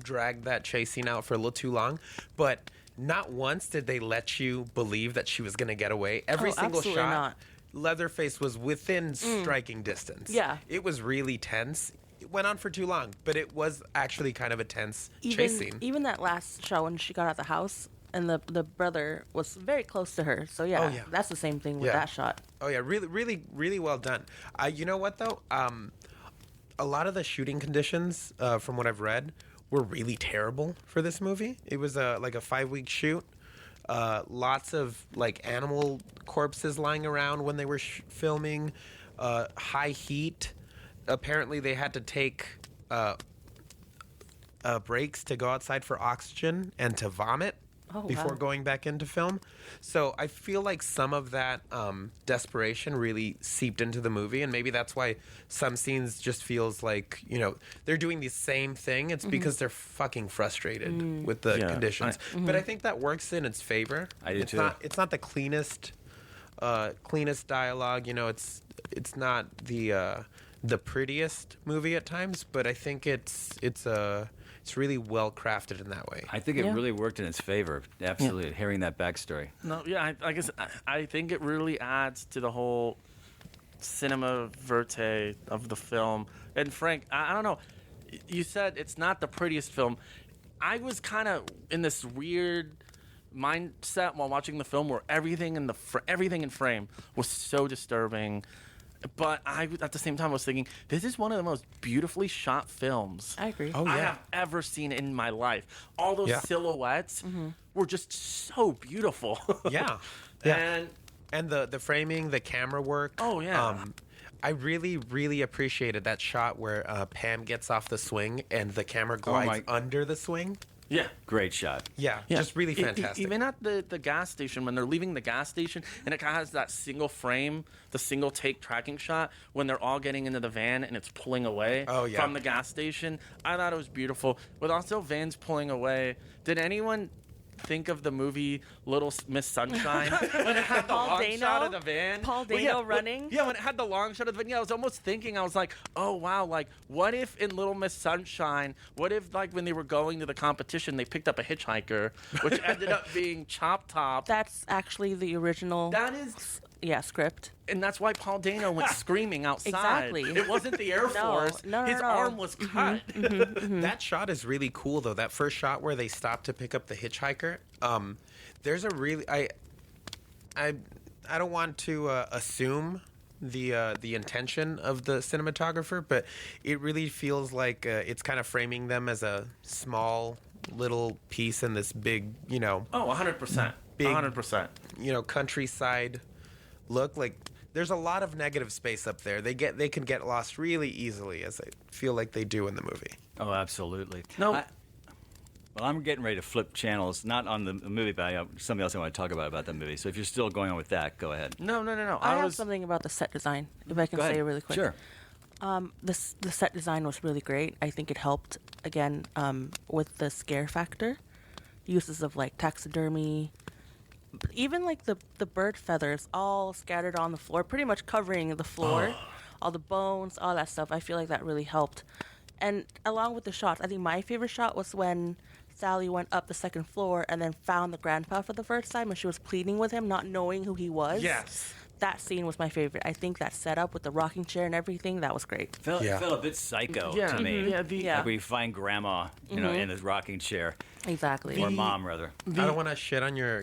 dragged that chase scene out for a little too long, but not once did they let you believe that she was going to get away. Every single absolutely shot, not. Leatherface was within striking distance. Yeah. It was really tense. It went on for too long, but it was actually kind of a tense chase scene. Even that last shot when she got out of the house and the brother was very close to her. So yeah, Oh, yeah. that's the same thing with Yeah. that shot. Oh yeah, really, really, really well done. You know what though? A lot of the shooting conditions, from what I've read, were really terrible for this movie. It was like a 5-week shoot. Lots of like animal corpses lying around when they were filming. High heat. Apparently, they had to take breaks to go outside for oxygen and to vomit Oh, before wow. going back into film. So I feel like some of that desperation really seeped into the movie, and maybe that's why some scenes just feels like, they're doing the same thing. It's because they're fucking frustrated with the Yeah, conditions. But I think that works in its favor. I do it's too. It's not the cleanest dialogue. It's not the prettiest movie at times, but I think it's really well crafted in that way. I think it Yeah. really worked in its favor. Absolutely, hearing that backstory. No, yeah, I guess I think it really adds to the whole cinema verte of the film. And Frank, I don't know. You said it's not the prettiest film. I was kind of in this weird mindset while watching the film where everything in frame was so disturbing. But I, at the same time, was thinking, this is one of the most beautifully shot films I agree. Oh, I yeah. have ever seen in my life. All those Yeah. silhouettes were just so beautiful. Yeah. Yeah. And And the framing, the camera work. Oh, yeah. I really, really appreciated that shot where Pam gets off the swing and the camera glides under the swing. yeah. Great shot. Yeah, just really fantastic. Even at the gas station, when they're leaving the gas station, and it kind of has that single frame, the single take tracking shot, when they're all getting into the van and it's pulling away from the gas station. I thought it was beautiful. With also vans pulling away, did anyone think of the movie Little Miss Sunshine when it had the Paul long Dano? shot of the van? Paul Well, Dano when- running? Yeah, when it had the long shot of the van, I was almost thinking, I was like, oh wow, like what if in Little Miss Sunshine, what if like when they were going to the competition, they picked up a hitchhiker, which ended up being Chop Top. That's actually the original. That is, script. and that's why Paul Dano went screaming outside. Exactly. It wasn't the Air Force. No, His no. arm was cut. That shot is really cool, though. That first shot where they stop to pick up the hitchhiker. There's a really I don't want to assume the intention of the cinematographer, but it really feels like it's kind of framing them as a small little piece in this big, Oh, 100%. Big- 100%. countryside look. Like there's a lot of negative space up there. They can get lost really easily, as I feel like they do in the movie. Oh, absolutely. No. Well, I'm getting ready to flip channels, not on the movie, but I have something else I want to talk about the movie. So if you're still going on with that, go ahead. No. I have something about the set design, if I can Go ahead. say it really quick. Sure. The set design was really great. I think it helped, again, with the scare factor. Uses of, like, taxidermy. Even, like, the bird feathers all scattered on the floor, pretty much covering the floor. All the bones, all that stuff. I feel like that really helped. And along with the shots, I think my favorite shot was when Sally went up the second floor and then found the grandpa for the first time, and she was pleading with him, not knowing who he was. Yes. That scene was my favorite. I think that setup with the rocking chair and everything, that was great. It felt a bit psycho Yeah. to me. Yeah. Yeah. Like where you find grandma, in his rocking chair, Exactly. or mom rather. I don't want to shit on your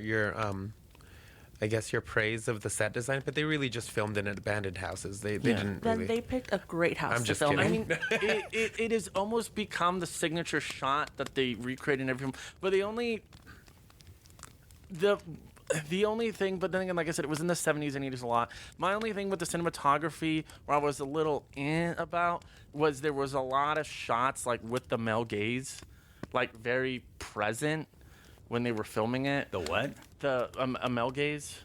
I guess your praise of the set design, but they really just filmed in abandoned houses. They didn't Then really. they picked a great house I'm to just film kidding. in. I mean, it has almost become the signature shot that they recreate in every film. But the only thing, but then again, like I said, it was in the 70s and 80s a lot. My only thing with the cinematography where I was a little about was there was a lot of shots like with the male gaze, like very present when they were filming it. The what? The a male gaze.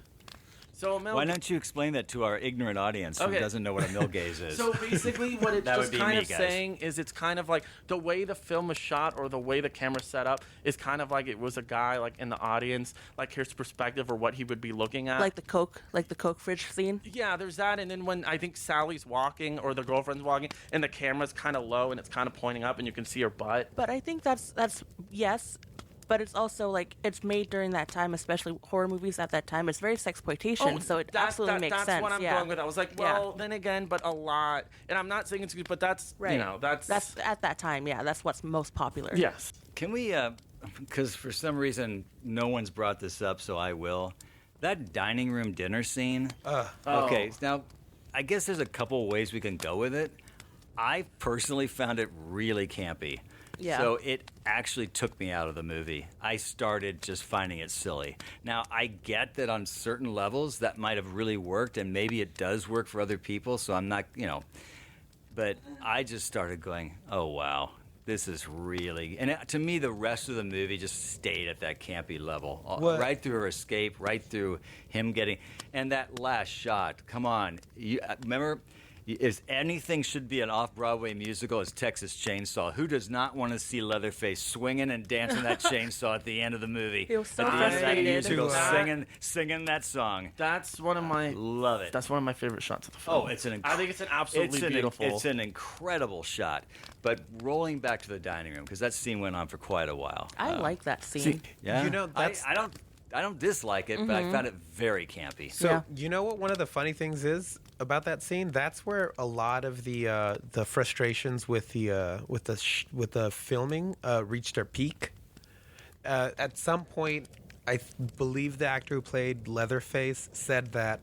So a male Why don't you explain that to our ignorant audience who Okay. doesn't know what a mill gaze is? So basically, what it's That would just be kind me, of guys. saying is it's kind of like the way the film is shot or the way the camera's set up is kind of like it was a guy like in the audience, like his perspective or what he would be looking at. Like the Coke fridge scene. Yeah, there's that, and then when I think Sally's walking or the girlfriend's walking, and the camera's kind of low and it's kind of pointing up, and you can see her butt. But I think that's yes, but it's also like it's made during that time, especially horror movies at that time. It's very sexploitation, so it absolutely makes that's sense. what I'm yeah. going with. I was like, well, then again, but a lot, and I'm not saying it's good, but that's Right. you know that's at that time. Yeah, that's what's most popular. yes. Can we because for some reason no one's brought this up, so I will. That dining room dinner scene. Okay, now I guess there's a couple ways we can go with it. I personally found it really campy. Yeah. So it actually took me out of the movie. I started just finding it silly. Now, I get that on certain levels that might have really worked, and maybe it does work for other people, so I'm not, but I just started going, oh, wow, this is really... And to me, the rest of the movie just stayed at that campy level. What? Right through her escape, right through him getting... And that last shot, come on. Remember... If anything should be an off-Broadway musical, it's Texas Chainsaw. Who does not want to see Leatherface swinging and dancing that chainsaw at the end of the movie? He was so at the end of that frustrated. musical, That- singing that song. That's one of my Love it. That's one of my favorite shots of the film. Oh, it's an I think it's an absolutely beautiful. It's an incredible shot. But rolling back to the dining room, because that scene went on for quite a while. I like that scene. Yeah, You know, that's- I don't dislike it, but I found it very campy. So Yeah. you know what? One of the funny things is about that scene. That's where a lot of the frustrations with the filming reached their peak. At some point, I believe the actor who played Leatherface said that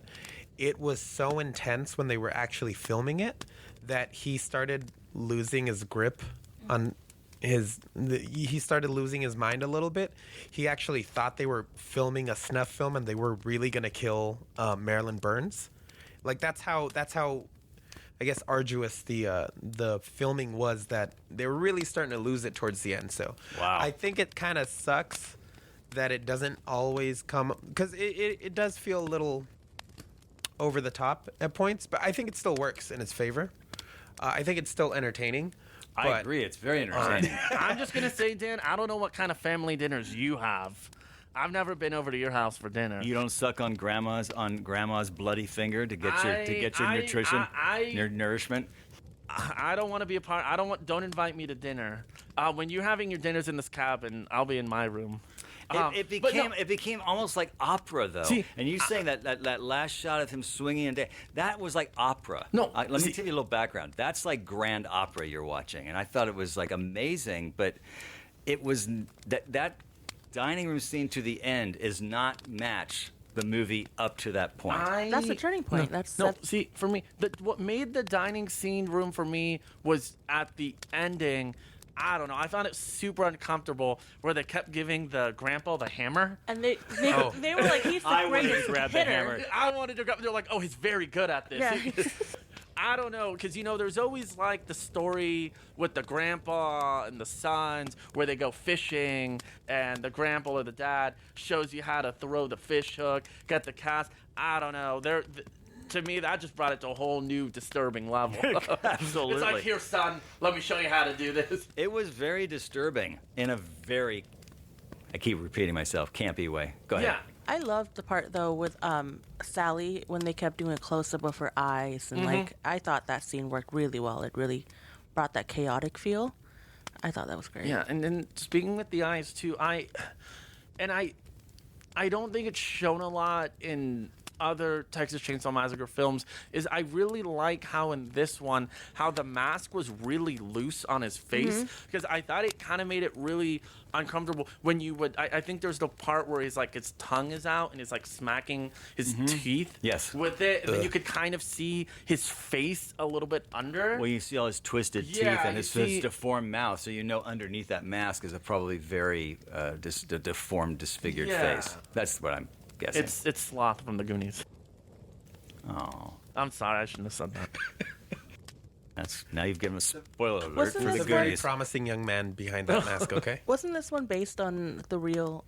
it was so intense when they were actually filming it that he started losing his grip on he started losing his mind a little bit. He actually thought they were filming a snuff film and they were really gonna kill Marilyn Burns. Like that's how I guess arduous the filming was, that they were really starting to lose it towards the end. So Wow. I think it kind of sucks that it doesn't always come, because it does feel a little over the top at points, but I think it still works in its favor. I think it's still entertaining. I But agree. It's very entertaining. I'm just gonna say, Dan, I don't know what kind of family dinners you have. I've never been over to your house for dinner. You don't suck on grandma's bloody finger to get your nutrition, your nourishment. I don't want to be a part. Don't invite me to dinner. When you're having your dinners in this cabin, I'll be in my room. It but no- became almost like opera, though. See, and you saying that last shot of him swinging and that was like opera. No, let me see- give you a little background. That's like grand opera you're watching, and I thought it was like amazing, but it was that dining room scene to the end is not match the movie up to that point. That's the turning point. No, see, for me, what made the dining scene room for me was at the ending. I don't know. I found it super uncomfortable where they kept giving the grandpa the hammer. And they were like, he's the I wanted to greatest grab the hitter. hammer. I wanted to grab. They're like, oh, he's very good at this. Yeah. I don't know, because there's always like the story with the grandpa and the sons where they go fishing, and the grandpa or the dad shows you how to throw the fish hook, get the cast. I don't know. To me, that just brought it to a whole new disturbing level. Absolutely. It's like, here, son, let me show you how to do this. It was very disturbing in a very, I keep repeating myself, campy way. Go ahead. Yeah. I loved the part though with Sally when they kept doing a close up of her eyes, and like I thought that scene worked really well. It really brought that chaotic feel. I thought that was great. Yeah, and then speaking with the eyes too, I don't think it's shown a lot in other Texas Chainsaw Massacre films. Is I really like how in this one, how the mask was really loose on his face, because I thought it kind of made it really uncomfortable when you would. I think there's the part where he's like his tongue is out and he's like smacking his teeth. Yes. With it, and then you could kind of see his face a little bit under. Well, you see all his twisted teeth Yeah, and you his see- deformed mouth, so you know underneath that mask is a probably very deformed, disfigured Yeah. face. That's what I'm guessing. It's Sloth from the Goonies. Oh, I'm sorry, I shouldn't have said that. now you've given a spoiler alert Wasn't for this the There's a very Goonies. promising young man behind that mask. Okay. Wasn't this one based on the real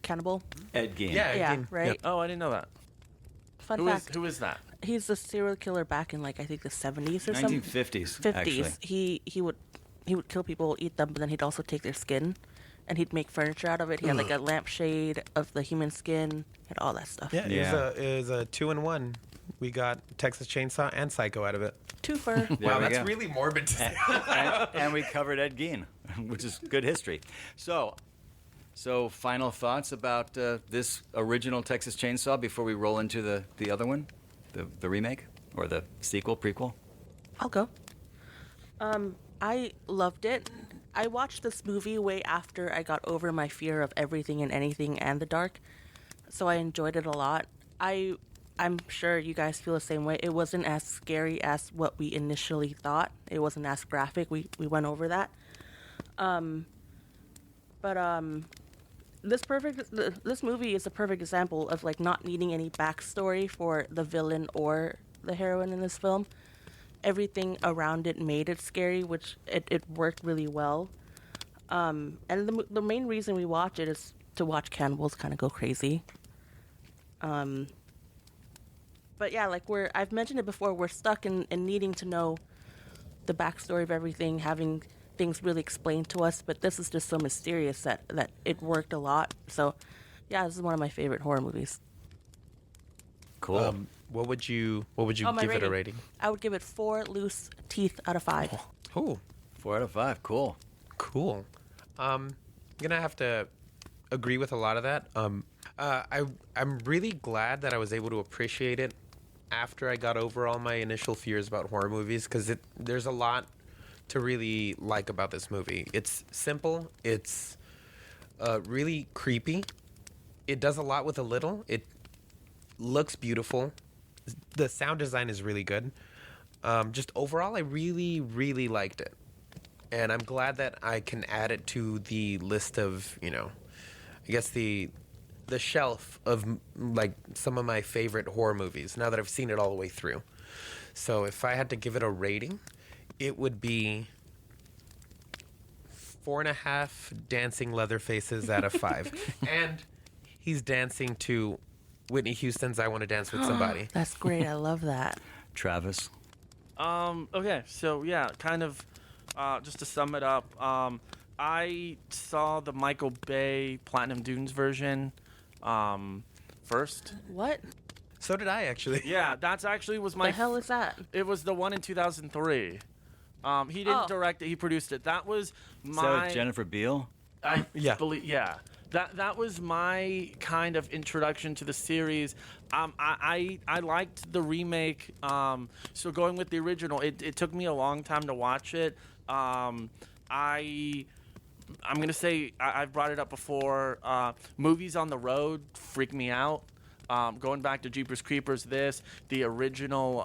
cannibal? Ed Gein. Yeah. Yeah, Again, right. Oh, I didn't know that. Fun Who is fact: who is that? he's a serial killer back in like I think the 70s or something. 1950s. 50s. Actually. He would kill people, eat them, but then he'd also take their skin, and he'd make furniture out of it. He had like a lampshade of the human skin, he had all that stuff. Yeah. Yeah. It was a 2-in-1. We got Texas Chainsaw and Psycho out of it. Twofer. There Wow, we that's go. really morbid to say. and we covered Ed Gein, which is good history. So final thoughts about this original Texas Chainsaw before we roll into the other one, the remake or the sequel, prequel? I'll go. I loved it. I watched this movie way after I got over my fear of everything and anything and the dark, so I enjoyed it a lot. I'm sure you guys feel the same way. It wasn't as scary as what we initially thought. It wasn't as graphic. We went over that. But this movie is a perfect example of like not needing any backstory for the villain or the heroine in this film. Everything around it made it scary, which it worked really well. And the main reason we watch it is to watch cannibals kind of go crazy. But yeah, like I've mentioned it before, we're stuck in needing to know the backstory of everything, having things really explained to us. But this is just so mysterious that it worked a lot. So yeah, this is one of my favorite horror movies. Cool. What would you my give it a rating? I would give it 4 loose teeth out of 5. Oh, 4 out of 5. Cool. cool. I'm gonna have to agree with a lot of that. I'm really glad that I was able to appreciate it after I got over all my initial fears about horror movies, because there's a lot to really like about this movie. It's simple. It's really creepy. It does a lot with a little. It looks beautiful. The sound design is really good. Just overall, I really, really liked it. And I'm glad that I can add it to the list of, I guess the shelf of like some of my favorite horror movies now that I've seen it all the way through. So if I had to give it a rating, it would be 4.5 dancing Leatherfaces out of 5. And he's dancing to Whitney Houston's I Want to Dance with Somebody. That's great. I love that. Travis. Okay, so yeah, kind of just to sum it up, I saw the Michael Bay Platinum Dunes version first. What So did I, actually. Yeah, that's actually was my the hell is that? It was the one in 2003. He didn't direct it; he produced it. That was So my Jennifer Beal. Yeah. yeah. That was my kind of introduction to the series. I liked the remake. So going with the original, it took me a long time to watch it. I'm gonna say I've brought it up before. Movies on the road freak me out. Going back to Jeepers Creepers, the original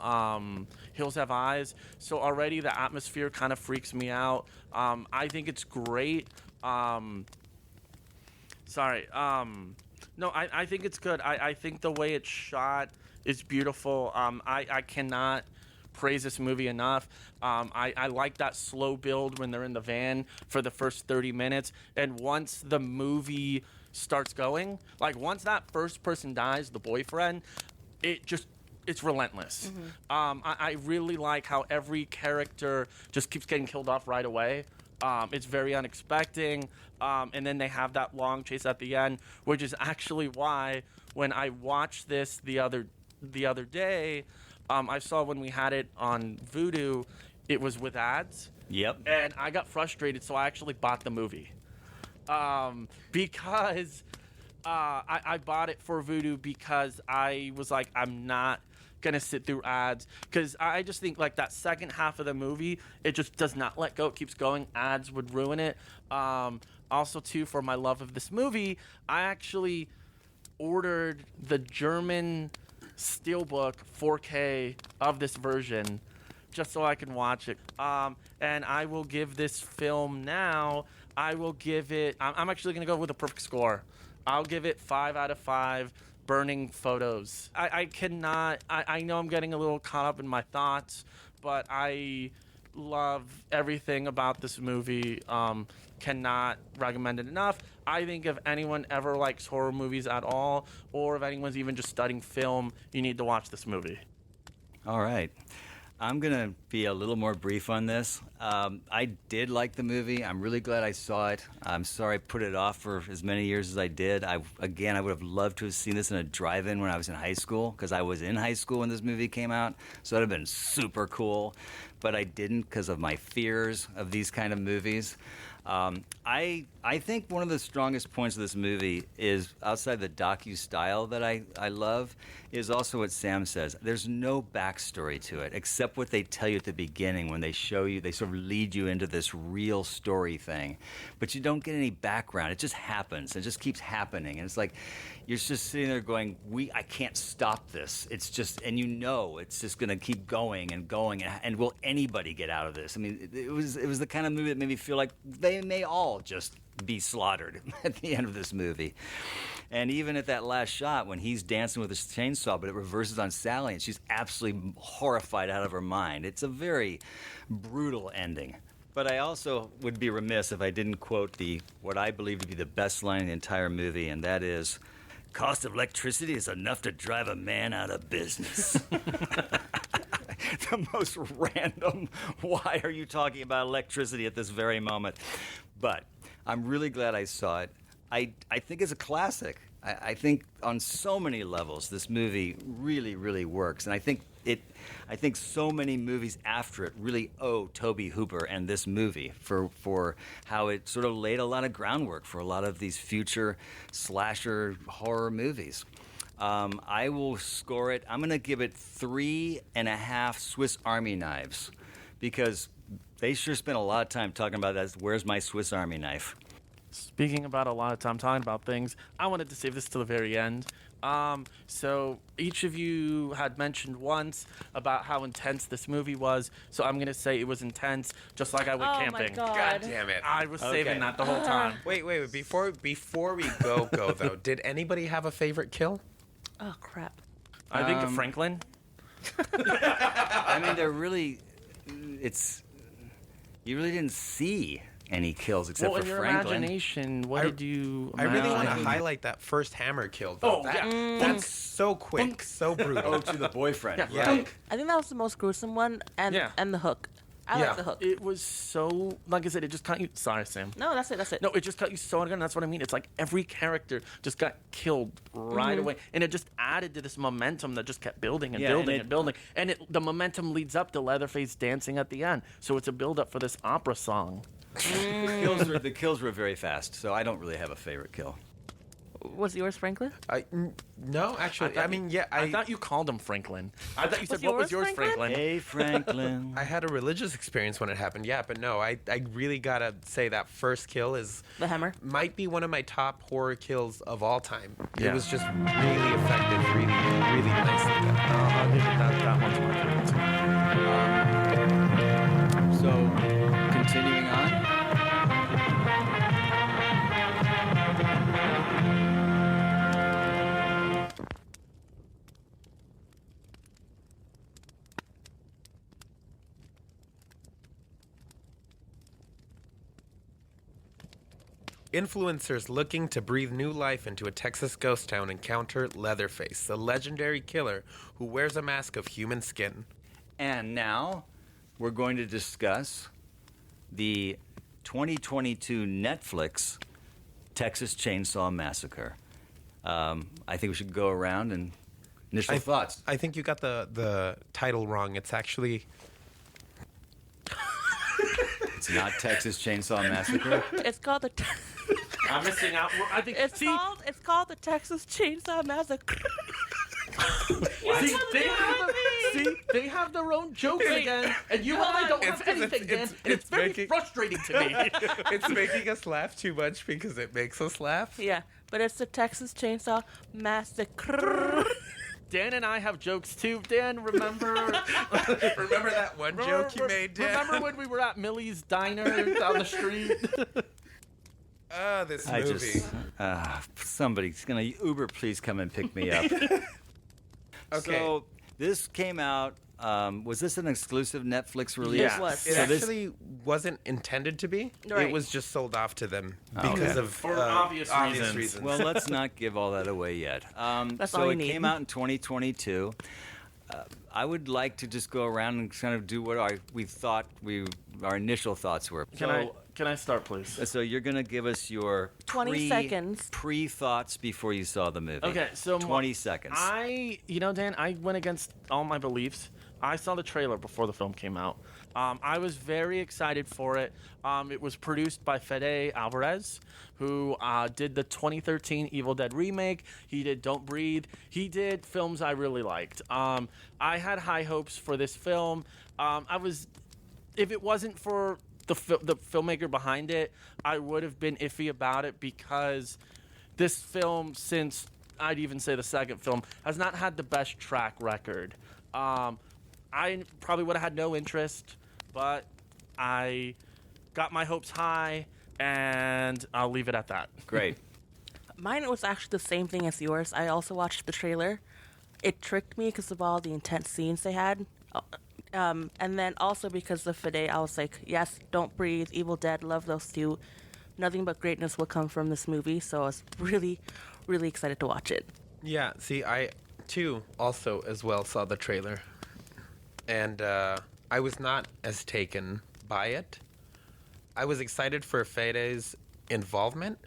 Hills Have Eyes. So already the atmosphere kind of freaks me out. I think it's great. No, I think it's good. I think the way it's shot is beautiful. I cannot praise this movie enough. I like that slow build when they're in the van for the first 30 minutes. And once the movie starts going, like once that first person dies, the boyfriend, it's relentless. I really like how every character just keeps getting killed off right away. It's very unexpected. And then they have that long chase at the end, which is actually why when I watched this the other day, I saw when we had it on Vudu, it was with ads. Yep. And I got frustrated, so I actually bought the movie. Because I bought it for Vudu because I was like, I'm not gonna sit through ads, because I just think like that second half of the movie, it just does not let go. It keeps going. Ads would ruin it. Also too, for my love of this movie, I actually ordered the German steelbook 4K of this version just so I can watch it. And I will give this film now, I will give it, I'm actually going to go with a perfect score. I'll give it 5 out of 5 burning photos. I cannot, I know I'm getting a little caught up in my thoughts, but I love everything about this movie. Cannot recommend it enough. I think if anyone ever likes horror movies at all, or if anyone's even just studying film, you need to watch this movie. All right. I'm going to be a little more brief on this. I did like the movie. I'm really glad I saw it. I'm sorry I put it off for as many years as I did. I would have loved to have seen this in a drive-in when I was in high school, because I was in high school when this movie came out, so that would have been super cool. But I didn't because of my fears of these kind of movies. I think one of the strongest points of this movie is, outside the docu-style that I love, is also what Sam says. There's no backstory to it, except what they tell you at the beginning when they show you, they sort of lead you into this real story thing. But you don't get any background. It just happens. It just keeps happening. And it's like, you're just sitting there going, I can't stop this. It's just, and it's just going to keep going and going. And will anybody get out of this? I mean, it was the kind of movie that made me feel like they may all just be slaughtered at the end of this movie. And even at that last shot when he's dancing with his chainsaw, but it reverses on Sally and she's absolutely horrified out of her mind. It's a very brutal ending. But I also would be remiss if I didn't quote what I believe to be the best line in the entire movie, and that is, "Cost of electricity is enough to drive a man out of business." The most random, why are you talking about electricity at this very moment? But I'm really glad I saw it. I think it's a classic. I think on so many levels this movie really, really works. And I think so many movies after it really owe Tobe Hooper and this movie for how it sort of laid a lot of groundwork for a lot of these future slasher horror movies. I will score it. I'm going to give it 3.5 Swiss Army knives, because they sure spent a lot of time talking about that. Where's my Swiss Army knife? Speaking about a lot of time talking about things, I wanted to save this till the very end. So each of you had mentioned once about how intense this movie was. So I'm going to say it was intense, just like I went camping. Oh my God damn it. I was saving that the whole time. Wait. Before we go though, did anybody have a favorite kill? Oh, crap. I think of Franklin. I mean, you really didn't see any kills except Well, for in your Franklin. imagination, what did you I really imagine? want to highlight that first hammer kill though. Oh, yeah. That's so quick, so brutal. Oh, to the boyfriend. Yeah. Right. I think that was the most gruesome one, and the hook. I Yeah. like the hook. It was so, like I said, it just cut you. Sorry, Sam. No, that's it. No, it just cut you so good. That's what I mean. It's like every character just got killed right away, and it just added to this momentum that just kept building and Yeah, building and and building. And the momentum leads up to Leatherface dancing at the end. So it's a build up for this opera song. The kills were very fast, so I don't really have a favorite kill. Was yours Franklin? No, actually, I mean, yeah, I thought you called him Franklin. I thought you said, Was what was yours yours, Franklin? Franklin? Hey, Franklin. I had a religious experience when it happened. Yeah, but no, I really gotta say that first kill The hammer? might be one of my top horror kills of all time. Yeah. It was just really effective, really nicely done. I'll give it that one's my favorite too. So, continuing on. Influencers looking to breathe new life into a Texas ghost town encounter Leatherface, the legendary killer who wears a mask of human skin. And now, we're going to discuss the 2022 Netflix Texas Chain Saw Massacre. I think we should go around and initial thoughts. I think you got the title wrong. It's actually... It's not Texas Chainsaw Massacre. It's called the. I'm missing out. I think It's called the Texas Chainsaw Massacre. they have their own jokes again, and you and I don't have anything, Dan. And it's very frustrating to me. It's making us laugh too much because it makes us laugh. Yeah, but it's the Texas Chainsaw Massacre. Dan and I have jokes too. Dan, remember Remember that one joke you made, Dan? Remember when we were at Millie's Diner down the street? This movie. Somebody's gonna Uber, please come and pick me up. Okay. So this came out. Was this an exclusive Netflix release? Yes. It was. It So this- actually wasn't intended to be. Right. It was just sold off to them Okay. because of For obvious reasons. reasons. Well, let's not give all that away yet. That's so all you it need. came out in 2022. I would like to just go around and kind of do what our initial thoughts were. Can I start, please? So you're gonna give us your 20 seconds. pre-thoughts before you saw the movie. Okay, so 20 seconds. Dan, I went against all my beliefs I saw the trailer before the film came out. I was very excited for it. It was produced by Fede Alvarez, who did the 2013 Evil Dead remake. He did Don't Breathe. He did films I really liked. I had high hopes for this film. If it wasn't for the filmmaker behind it, I would have been iffy about it, because this film, since I'd even say the second film, has not had the best track record. I probably would have had no interest, but I got my hopes high, and I'll leave it at that. Great. Mine was actually the same thing as yours. I also watched the trailer. It tricked me because of all the intense scenes they had. And then also because of Fede, I was like, yes, Don't Breathe, Evil Dead, love those two. Nothing but greatness will come from this movie, so I was really, really excited to watch it. Yeah, see, I, too, also as well saw the trailer. And I was not as taken by it. I was excited for Fede's involvement,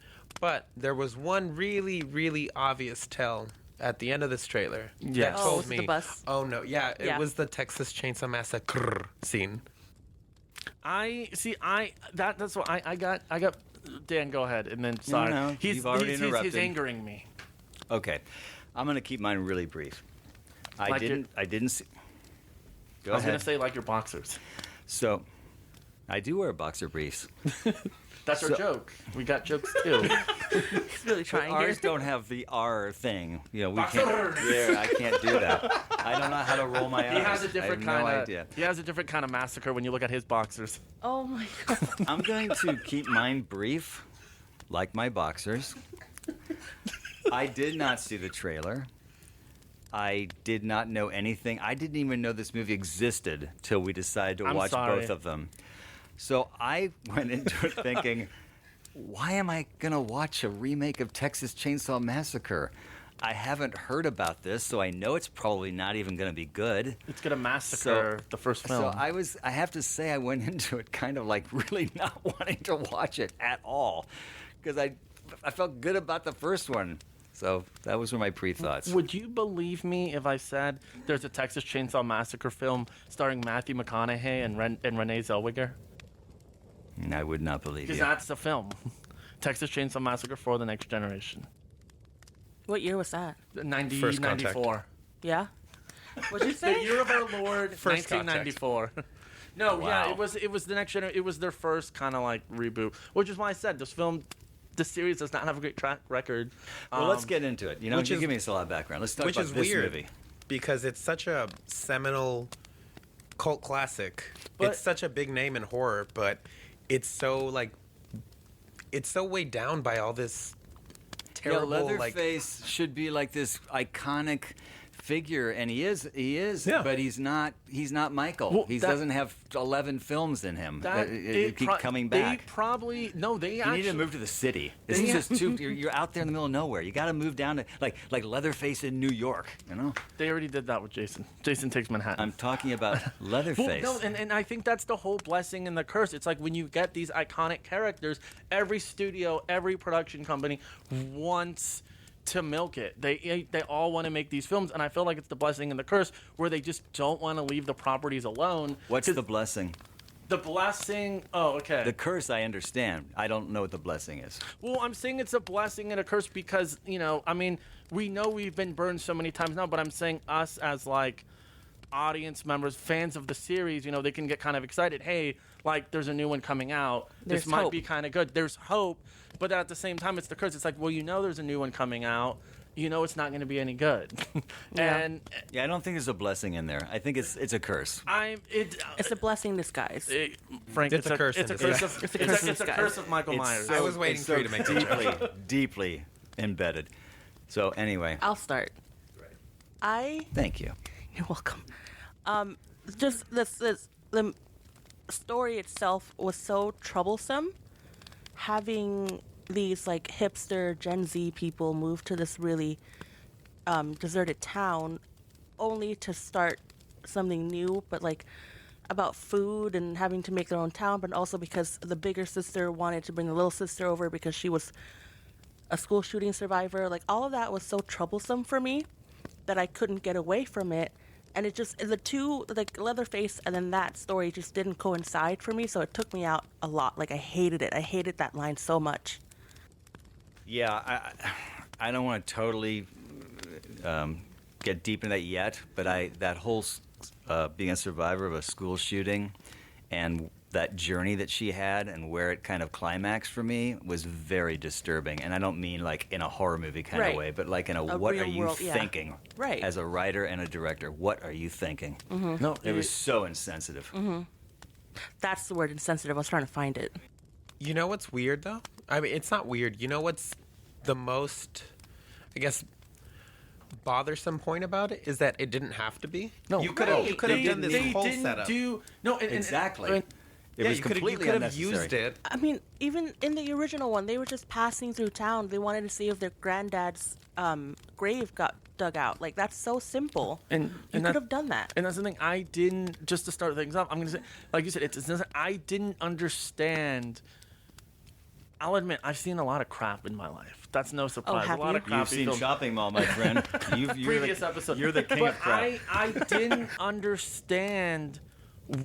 but there was one really, really obvious tell at the end of this trailer Yes. that Oh, told was it me, the bus? oh no, yeah, it Yeah. was the Texas Chainsaw Massacre scene. That's what I got. Dan, go ahead, and then sorry. No, you've already he's interrupted. angering me. Okay. I'm going to keep mine really brief. I Like didn't see. Go I was ahead. gonna say like your boxers. So, I do wear boxer briefs. That's our So- joke. We got jokes too. He's really But trying ours here. don't have the R thing. You know, we Boxers. can't. Yeah, I can't do that. I don't know how to roll my eyes. He has a different I have kind no of. idea. He has a different kind of massacre when you look at his boxers. Oh my god. I'm going to keep mine brief, like my boxers. I did not see the trailer. I did not know anything. I didn't even know this movie existed till we decided to I'm watch sorry. both of them. So I went into it thinking, why am I going to watch a remake of Texas Chainsaw Massacre? I haven't heard about this, so I know it's probably not even going to be good. It's gonna massacre the first film. So I have to say I went into it kind of like really not wanting to watch it at all, because I felt good about the first one. So that was my pre-thoughts. Would you believe me if I said there's a Texas Chainsaw Massacre film starring Matthew McConaughey and Renee Zellweger? I would not believe Because you. that's the film. Texas Chainsaw Massacre for the Next Generation. What year was that? 90, First Contact. 94. Yeah? What'd you The say? year of our Lord, First 1994. No, Wow. yeah, it was the next generation. It was their first kind of like reboot, which is why I said this series does not have a great track record. Well, let's get into it. You know, which you is- give me a lot of background. Let's talk Which about is this weird movie. because it's such a seminal cult classic. But- It's such a big name in horror, but it's so weighed down by all this terrible Leatherface should be like this iconic figure, and he is, Yeah. but he's not Michael. Well, He that- doesn't have 11 films in him. It Keep coming They back. probably no. They You actually need to move to the city. This is just too. You're out there in the middle of nowhere. You got to move down to like Leatherface in New York. You know. They already did that with Jason. Jason Takes Manhattan. I'm talking about Well, Leatherface. no, and I think that's the whole blessing and the curse. It's like when you get these iconic characters, every studio, every production company wants to milk it. They all want to make these films, and I feel like it's the blessing and the curse where they just don't want to leave the properties alone. What's 'Cause the blessing? the blessing? Oh, okay. The curse, I understand. I don't know what the blessing is. Well, I'm saying it's a blessing and a curse because, I mean, we know we've been burned so many times now, but I'm saying us as, like, audience members, fans of the series, they can get kind of excited. Hey, like, there's a new one coming out. This There's might hope. be kind of good. There's hope, but at the same time, it's the curse. It's like, well, there's a new one coming out. It's not going to be any good. Yeah. And Yeah, I don't think there's a blessing in there. I think it's a curse. It's a blessing in disguise. Frank, It's a curse It's a in curse disguise. of It's a curse in it's a disguise. curse of Michael It's Myers. I was waiting it's for you to make that joke. deeply, deeply embedded. So anyway, I'll start. thank you. You're welcome. Just the story itself was so troublesome. Having these like hipster Gen Z people move to this really deserted town, only to start something new, but like about food and having to make their own town, but also because the bigger sister wanted to bring the little sister over because she was a school shooting survivor. Like all of that was so troublesome for me that I couldn't get away from it. And it just, the two, like Leatherface and then that story just didn't coincide for me, so it took me out a lot. Like, I hated it. I hated that line so much. Yeah, I don't want to totally get deep into that yet, but that whole being a survivor of a school shooting and that journey that she had and where it kind of climaxed for me was very disturbing. And I don't mean like in a horror movie kind of way, but like in a what are you thinking? Right. As a writer and a director, what are you thinking? Mm-hmm. No, it was so insensitive. Mm-hmm. That's the word, insensitive. I was trying to find it. You know what's weird, though? I mean, it's not weird. You know what's the most, I guess, bothersome point about it is that it didn't have to be. No, you could have done this they whole didn't setup. Exactly. It was you completely could have unnecessary. used it. I mean, even in the original one, they were just passing through town. They wanted to see if their granddad's grave got dug out. Like, that's so simple. You could have done that. And that's the thing. I didn't, just to start things off, I'm going to say, like you said, I didn't understand. I'll admit, I've seen a lot of crap in my life. That's no surprise. have a lot you? of crap. You've seen Shopping Mall, my friend. Previous episode. You're the king but of crap. I didn't understand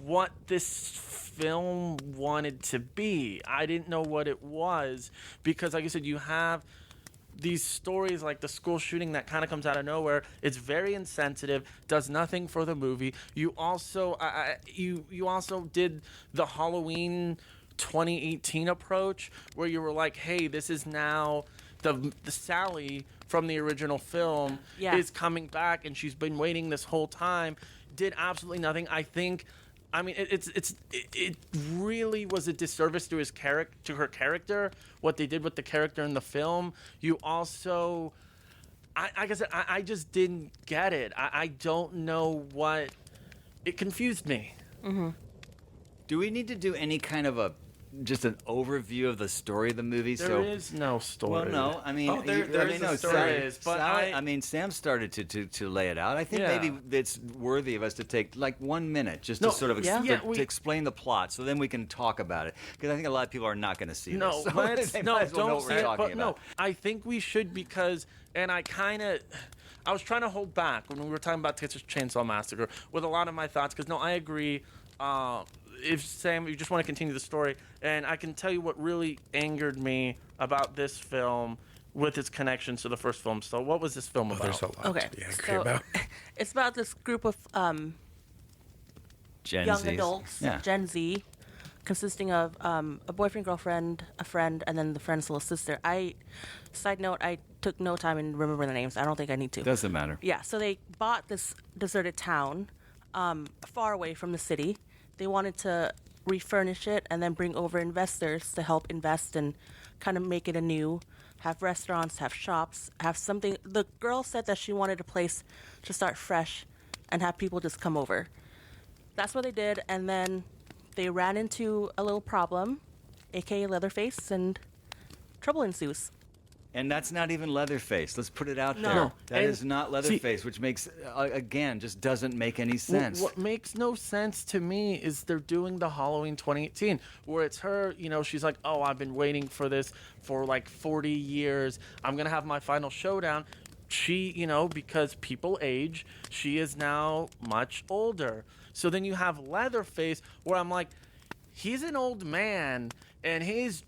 what this film wanted to be. I didn't know what it was because, like you said, you have these stories like the school shooting that kind of comes out of nowhere. It's very insensitive, does nothing for the movie. You also you also did the Halloween 2018 approach where you were like, hey, this is now the Sally from the original film is coming back and she's been waiting this whole time. Did absolutely nothing. I mean, it really was a disservice to her character, what they did with the character in the film. You also, like I said, I just didn't get it. I don't know what, it confused me. Mm-hmm. Do we need to do any kind of just an overview of the story of the movie? There is no story. Well, no. I mean, there is a story. But Sam started to lay it out. I think maybe it's worthy of us to take like 1 minute just to sort of to explain the plot, so then we can talk about it. Because I think a lot of people are not going to see this. So they might as well know what we're talking about. I think we should because, and I was trying to hold back when we were talking about Texas Chain Saw Massacre with a lot of my thoughts because I agree. If Sam, you just want to continue the story, and I can tell you what really angered me about this film with its connections to the first film. So, what was this film about? There's a lot to be angry about. It's about this group of young adults, Gen Z, consisting of a boyfriend, girlfriend, a friend, and then the friend's little sister. Side note, I took no time in remembering the names. I don't think I need to. Doesn't matter. Yeah, so they bought this deserted town far away from the city. They wanted to refurnish it and then bring over investors to help invest and kind of make it anew, have restaurants, have shops, have something. The girl said that she wanted a place to start fresh and have people just come over. That's what they did, and then they ran into a little problem, aka Leatherface, and trouble ensues. And that's not even Leatherface. Let's put it out No. there. That is not Leatherface, which makes, again, just doesn't make any sense. What makes no sense to me is they're doing the Halloween 2018, where it's her, she's like, oh, I've been waiting for this for like 40 years. I'm going to have my final showdown. She, because people age, she is now much older. So then you have Leatherface, where I'm like, he's an old man, and he's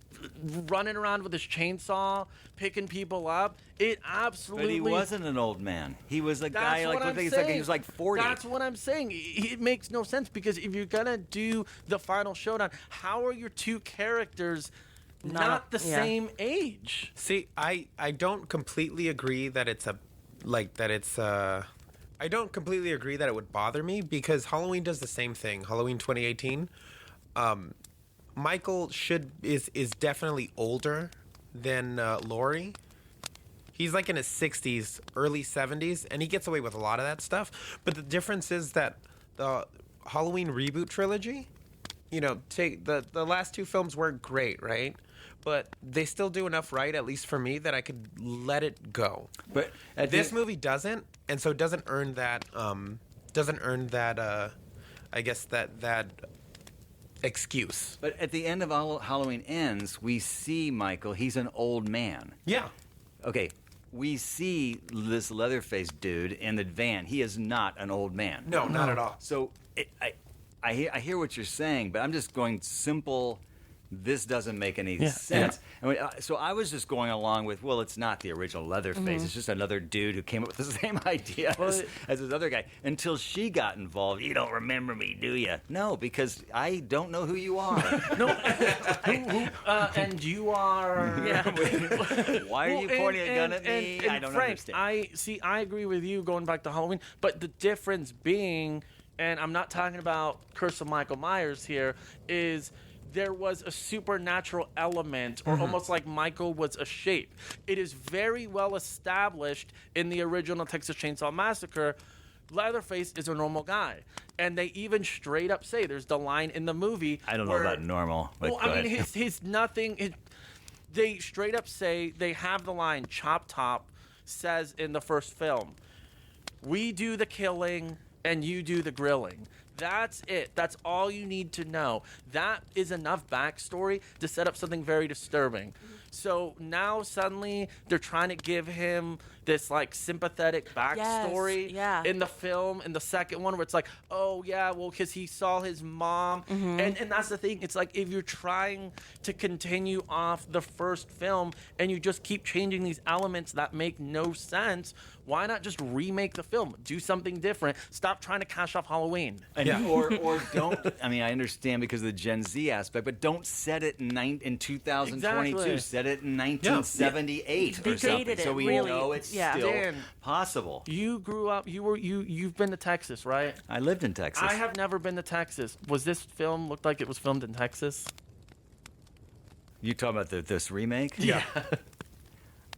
running around with his chainsaw, picking people up. It absolutely... But he wasn't an old man. He was a guy, he was like 40. That's what I'm saying. It makes no sense, because if you're going to do the final showdown, how are your two characters not the same age? See, I don't completely agree that I don't completely agree that it would bother me, because Halloween does the same thing. Halloween 2018, Michael is definitely older than Laurie. He's like in his 60s, early 70s, and he gets away with a lot of that stuff. But the difference is that the Halloween reboot trilogy, take the last two films weren't great, right? But they still do enough right, at least for me, that I could let it go. But this movie doesn't, and so it doesn't earn that. I guess that excuse. But at the end of Halloween Ends, we see Michael. He's an old man. Yeah. Okay. we see this Leatherface dude in the van. He is not an old man. No, not at all. So I hear what you're saying, but I'm just going simple. This doesn't make any sense. I mean, so I was just going along with, well, it's not the original Leatherface. It's just another dude who came up with the same idea as this other guy. Until she got involved. You don't remember me, do you? No, because I don't know who you are. No, and you are. Yeah. Why are you pointing a gun at me? And I don't Frank, understand. I agree with you going back to Halloween, but the difference being, and I'm not talking about Curse of Michael Myers here, is there was a supernatural element, or almost like Michael was a shape. It is very well established in the original Texas Chainsaw Massacre. Leatherface is a normal guy. And they even straight up say, there's the line in the movie. I don't know where, about normal. But well, I mean, his nothing. They straight up say, they have the line, Chop Top says in the first film, we do the killing and you do the grilling. That's it. That's all you need to know. That is enough backstory to set up something very disturbing. So now suddenly they're trying to give him this like sympathetic backstory in the film, in the second one, where it's like, oh yeah, well, because he saw his mom. And that's the thing. It's like, if you're trying to continue off the first film and you just keep changing these elements that make no sense, why not just remake the film? Do something different. Stop trying to cash off Halloween. Or don't. I mean, I understand because of the Gen Z aspect, but don't set it in 2022. Exactly. Set it in 1978 or something, so we know it's still Dan, possible. You grew up. You've been to Texas, right? I lived in Texas. I have never been to Texas. Was this film looked like it was filmed in Texas? You talking about this remake? Yeah.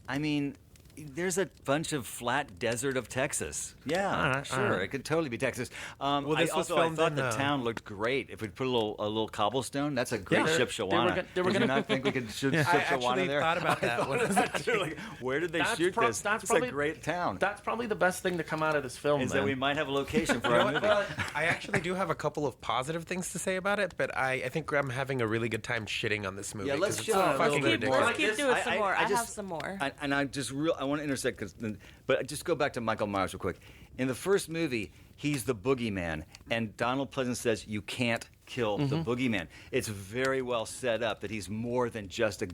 I mean, there's a bunch of flat desert of Texas. Yeah, All right, sure, it could totally be Texas. Well, this was I filmed thought in, the town looked great. If we put a little cobblestone, that's a great Shipshawana. They were Did you gonna- not think we could shoot I Shipshawana actually there? thought about that. Like, where did they shoot this? That's It's probably a great town. That's probably the best thing to come out of this film. Is then. that we might have a location for You know our what? movie. Well, I actually do have a couple of positive things to say about it, but I think I'm having a really good time shitting on this movie. Yeah, let's 'cause shit it's on it a fucking little bit more. Let's keep doing some more. I just- have some more. And I just I want to intersect but just go back to Michael Myers real quick. In the first movie, he's the boogeyman, and Donald Pleasance says you can't kill the boogeyman. It's very well set up that he's more than just a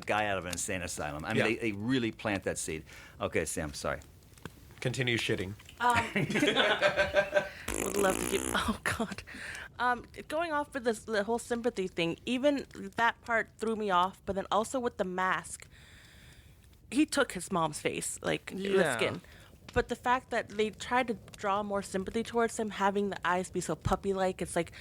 guy out of an insane asylum. I mean, they really plant that seed. Okay, Sam, sorry. Continue shitting. Would love to keep. Oh God. Going off with the whole sympathy thing, even that part threw me off. But then also with the mask, he took his mom's face, like the skin. But the fact that they tried to draw more sympathy towards him, having the eyes be so puppy-like, it's like,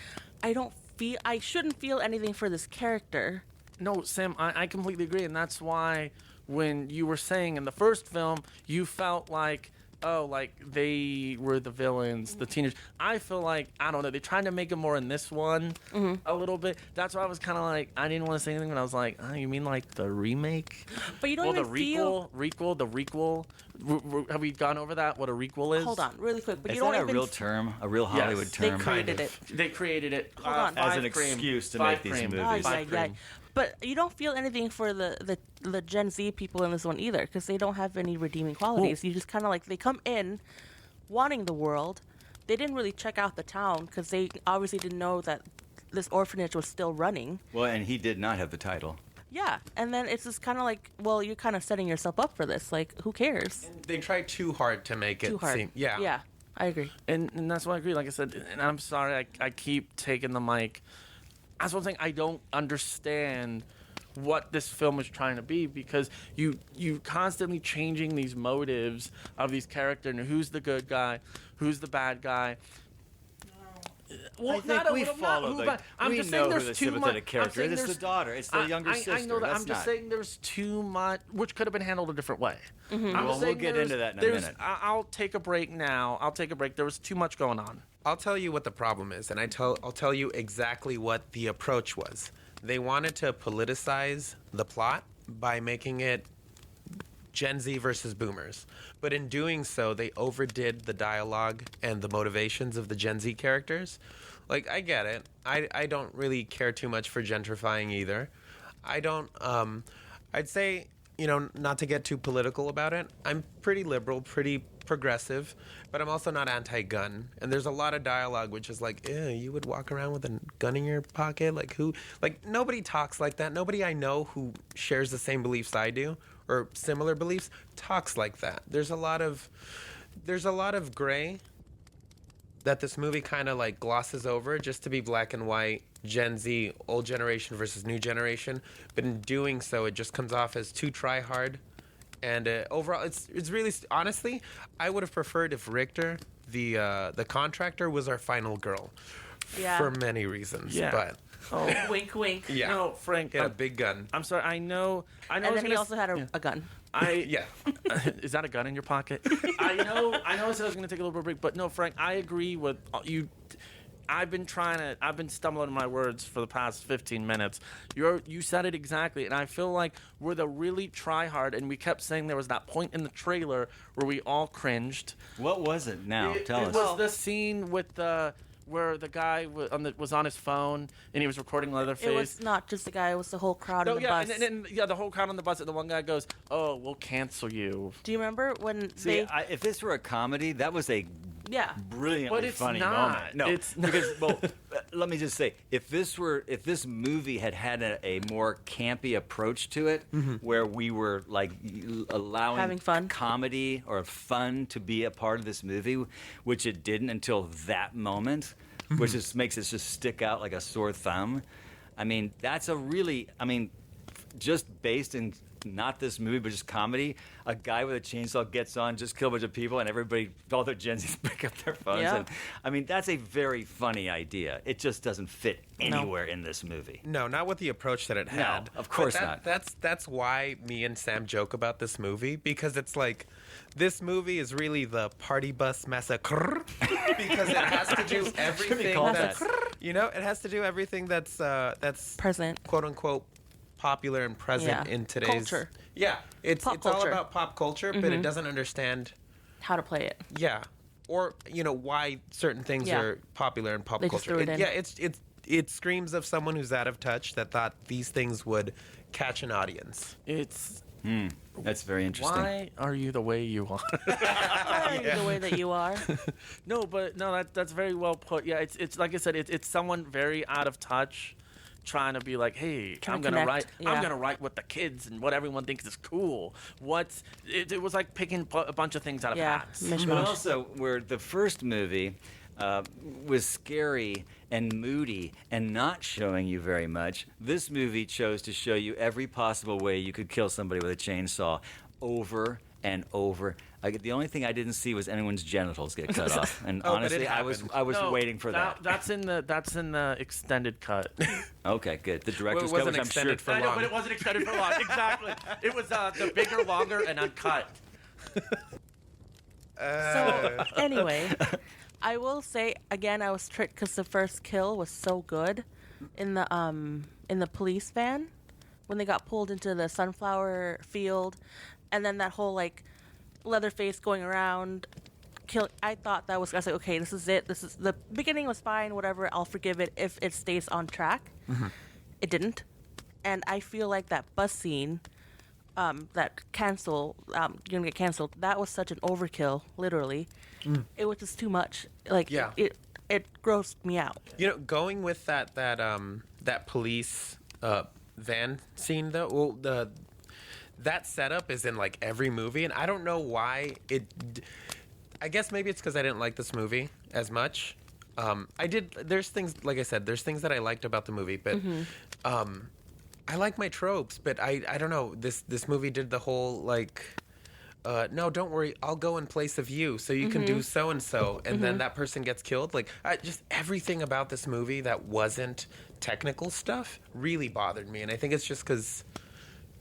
I shouldn't feel anything for this character. No, Sam, I completely agree, and that's why when you were saying in the first film, you felt like, oh, like they were the villains, the teenagers. I feel like, I don't know, they tried to make it more in this one a little bit. That's why I was kind of like, I didn't want to say anything, but I was like, oh, you mean like the remake? But you don't even feel... the re-quel. Have we gone over that, what a re-quel is? Hold on, really quick. But Is you don't that a even real term? A real Hollywood They term? created it. They created it. Hold on. As an excuse to make these movies. But you don't feel anything for the Gen Z people in this one either, because they don't have any redeeming qualities. You just kind of like, they come in wanting the world. They didn't really check out the town because they obviously didn't know that this orphanage was still running. Well, and he did not have the title. Yeah, and then it's just kind of like, well, you're kind of setting yourself up for this. Like, who cares? They tried too hard to make it Too hard. seem. Yeah. Yeah, I agree. And that's why I agree. Like I said, and I'm sorry, I keep taking the mic. That's one thing I don't understand what this film is trying to be, because you constantly changing these motives of these characters and who's the good guy, who's the bad guy. Well, I think we follow I'm we just know saying who there's the too sympathetic much. character is. It's the daughter. It's the younger sister. I know that. That's I'm just not- saying there's too much, which could have been handled a different way. I'm just Well, we'll saying get into that in a there's- minute. I'll take a break now. I'll take a break. There was too much going on. I'll tell you what the problem is, and I'll tell you exactly what the approach was. They wanted to politicize the plot by making it Gen Z versus boomers. But in doing so, they overdid the dialogue and the motivations of the Gen Z characters. Like, I get it. I don't really care too much for gentrifying either. I don't, I'd say not to get too political about it, I'm pretty liberal, pretty progressive, but I'm also not anti-gun. And there's a lot of dialogue which is like, ew, you would walk around with a gun in your pocket? Like who? Like nobody talks like that. Nobody I know who shares the same beliefs I do or similar beliefs talks like that. There's a lot of gray that this movie kind of like glosses over just to be black and white, Gen Z, old generation versus new generation. But in doing so, it just comes off as too try hard. And overall, it's really, honestly, I would have preferred if Richter, the contractor, was our final girl. Yeah. For many reasons. Yeah. But Oh, Wink, wink. yeah. no, Frank. He had a big gun. I'm sorry. I know. And I was then he gonna also had a gun. Yeah. Is that a gun in your pocket? I know. I said I was going to take a little bit of a break, but no, Frank. I agree with you. I've been stumbling my words for the past 15 minutes. You said it exactly, and I feel like we're the really try hard, and we kept saying there was that point in the trailer where we all cringed. What was it now? Tell It us. was the scene with where the guy was on his phone and he was recording Leatherface. It was not just the guy; it was the whole crowd on the yeah, bus. and the whole crowd on the bus, and the one guy goes, "Oh, we'll cancel you." Do you remember when See, if this were a comedy, that was a Yeah. brilliantly But it's funny not. moment. No, It's not. because let me just say, if this movie had a more campy approach to it, where we were like allowing Having fun. comedy or fun to be a part of this movie, which it didn't until that moment, which just makes it just stick out like a sore thumb. I mean, that's just based in not this movie, but just comedy. A guy with a chainsaw gets on, just kill a bunch of people, and everybody, all their Gen Zs pick up their phones. Yeah. And, I mean, that's a very funny idea. It just doesn't fit anywhere in this movie. No, not with the approach that it had. of course But not. That's why me and Sam joke about this movie, because it's like this movie is really the party bus massacre because it has to do everything called that's that. it has to do everything that's Present. quote unquote popular and present Yeah. in today's Culture. Yeah, it's Pop it's all culture. about pop culture, but it doesn't understand How to play it. yeah, or why certain things Yeah. are popular in pop They just culture. threw it in. Yeah, it screams of someone who's out of touch that thought these things would catch an audience. It's That's very interesting. why are you the way you are? Why are you the way that you are? No, but no, that's very well put. Yeah, it's like I said, it's someone very out of touch, trying to be like, hey, Trying I'm to gonna connect, write, I'm yeah. gonna write what the kids and what everyone thinks is cool. It was like picking a bunch of things out of Yeah, hats. mishmash. But also, where the first movie was scary and moody and not showing you very much, this movie chose to show you every possible way you could kill somebody with a chainsaw over and over. The only thing I didn't see was anyone's genitals get cut off. And Oh, but honestly, it I was No, waiting for that. That's in the extended cut. Okay, good. The director's Well, it cut, which wasn't I'm sure. extended for I know, long. but it wasn't extended for long. Exactly. It was the bigger, longer, and uncut. So anyway, I will say again, I was tricked because the first kill was so good in the police van when they got pulled into the sunflower field, and then that whole like Leatherface going around. I thought that was. I was like, okay, this is it. This is the beginning was fine. Whatever, I'll forgive it if it stays on track. It didn't, and I feel like that bus scene. That you're gonna get canceled. That was such an overkill, literally. It was just too much. Like, Yeah. it grossed me out. Going with that police van scene though. Well, that setup is in like every movie, and I don't know why it. I guess maybe it's because I didn't like this movie as much. There's things, like I said, there's things that I liked about the movie, but I like my tropes. But I don't know. This movie did the whole like. No, don't worry. I'll go in place of you, so you can do so and so, and then that person gets killed. Like, just everything about this movie that wasn't technical stuff really bothered me, and I think it's just because,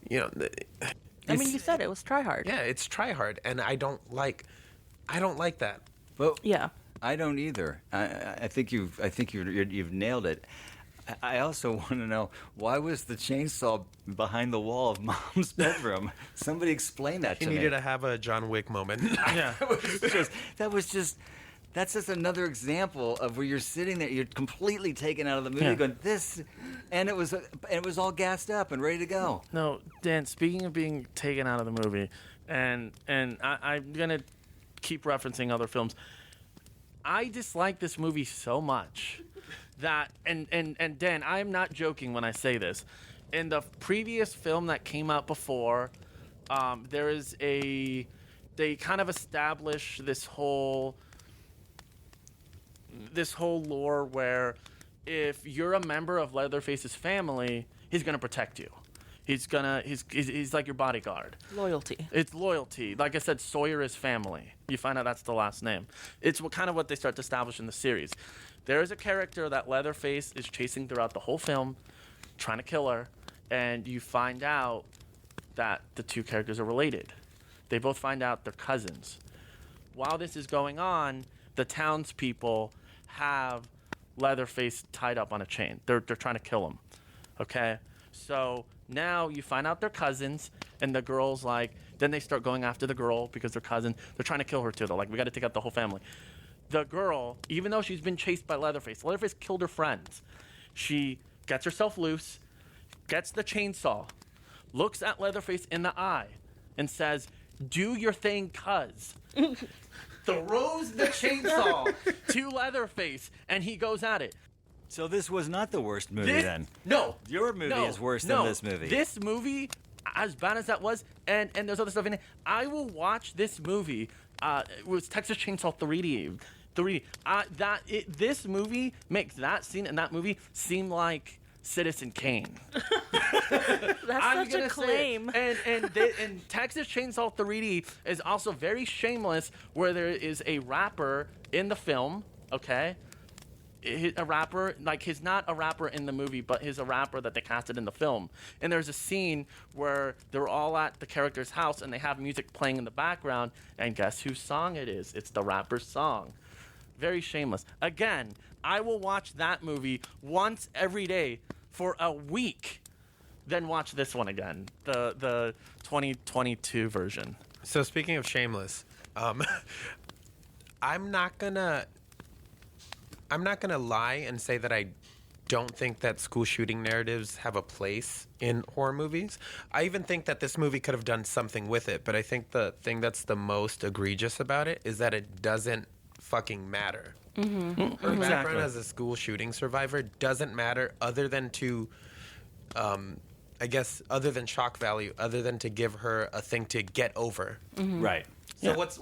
I mean, you said it was try hard. yeah, it's try hard, and I don't like that. Well, Yeah. I don't either. I think you've nailed it. I also want to know, why was the chainsaw behind the wall of Mom's bedroom? Somebody explain that He to me. needed to have a John Wick moment. Yeah. That was just That's just another example of where you're sitting there, you're completely taken out of the movie, going this, and it was all gassed up and ready to go. No, Dan. Speaking of being taken out of the movie, and I'm gonna keep referencing other films. I dislike this movie so much that, and Dan, I'm not joking when I say this. In the previous film that came out before, they kind of establish this whole lore where if you're a member of Leatherface's family, he's gonna protect you. He's like your bodyguard. Loyalty. It's loyalty. Like I said, Sawyer is family. You find out that's the last name. It's kind of what they start to establish in the series. There is a character that Leatherface is chasing throughout the whole film, trying to kill her, and you find out that the two characters are related. They both find out they're cousins. While this is going on, the townspeople have Leatherface tied up on a chain. They're trying to kill him. Okay? So now you find out they're cousins, and the girl's like, then they start going after the girl because they're cousins. They're trying to kill her too. They're like, we got to take out the whole family. The girl, even though she's been chased by Leatherface killed her friends. She gets herself loose, gets the chainsaw, looks at Leatherface in the eye, and says, do your thing, cuz. Throws the chainsaw to Leatherface, and he goes at it. So this was not the worst movie then. No. Your movie is worse than this movie. This movie, as bad as that was, and there's other stuff in it, I will watch this movie. It was Texas Chainsaw 3D. This movie makes that scene in that movie seem like Citizen Kane. That's such a claim. And Texas Chainsaw 3D is also very shameless, where there is a rapper in the film, okay? A rapper, like he's not a rapper in the movie, but he's a rapper that they casted in the film. And there's a scene where they're all at the character's house and they have music playing in the background, and guess whose song it is? It's the rapper's song. Very shameless. Again, I will watch that movie once every day for a week, then watch this one again, the 2022 version. So speaking of shameless, I'm not gonna lie and say that I don't think that school shooting narratives have a place in horror movies. I even think that this movie could have done something with it, but I think the thing that's the most egregious about it is that it doesn't fucking matter. Her background as a school shooting survivor doesn't matter other than to, I guess, other than shock value, other than to give her a thing to get over. Right. So what's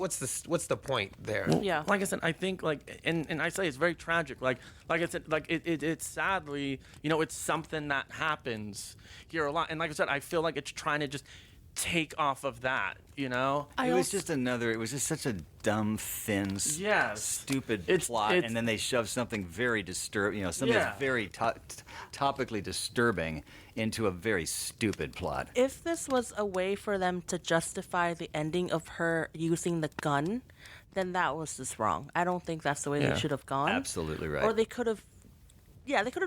the point there? Yeah. Like I said, I think and I say it's very tragic. Like I said, it's sadly, it's something that happens here a lot. And like I said, I feel like it's trying to just take off of that, It was just such a dumb, thin, stupid plot, and then they shoved something very disturbing, something that's very topically disturbing into a very stupid plot. If this was a way for them to justify the ending of her using the gun, then that was just wrong. I don't think that's the way they should have gone. Absolutely right. Or they could have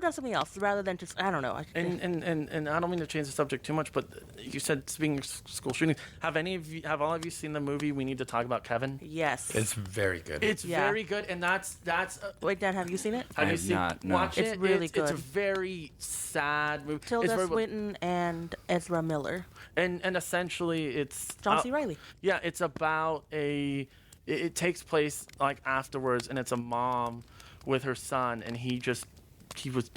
done something else rather than just, I don't know. And I don't mean to change the subject too much, but you said speaking of school shootings, have all of you seen the movie We Need to Talk About Kevin? Yes. It's very good. It's very good, and that's. Wait, Dan, have you seen it? I have not. No. Watch It's it. really It's good. a very sad movie. Tilda Swinton and Ezra Miller. And essentially, it's John C. Reilly. Yeah, it's about it takes place like afterwards, and it's a mom with her son, and he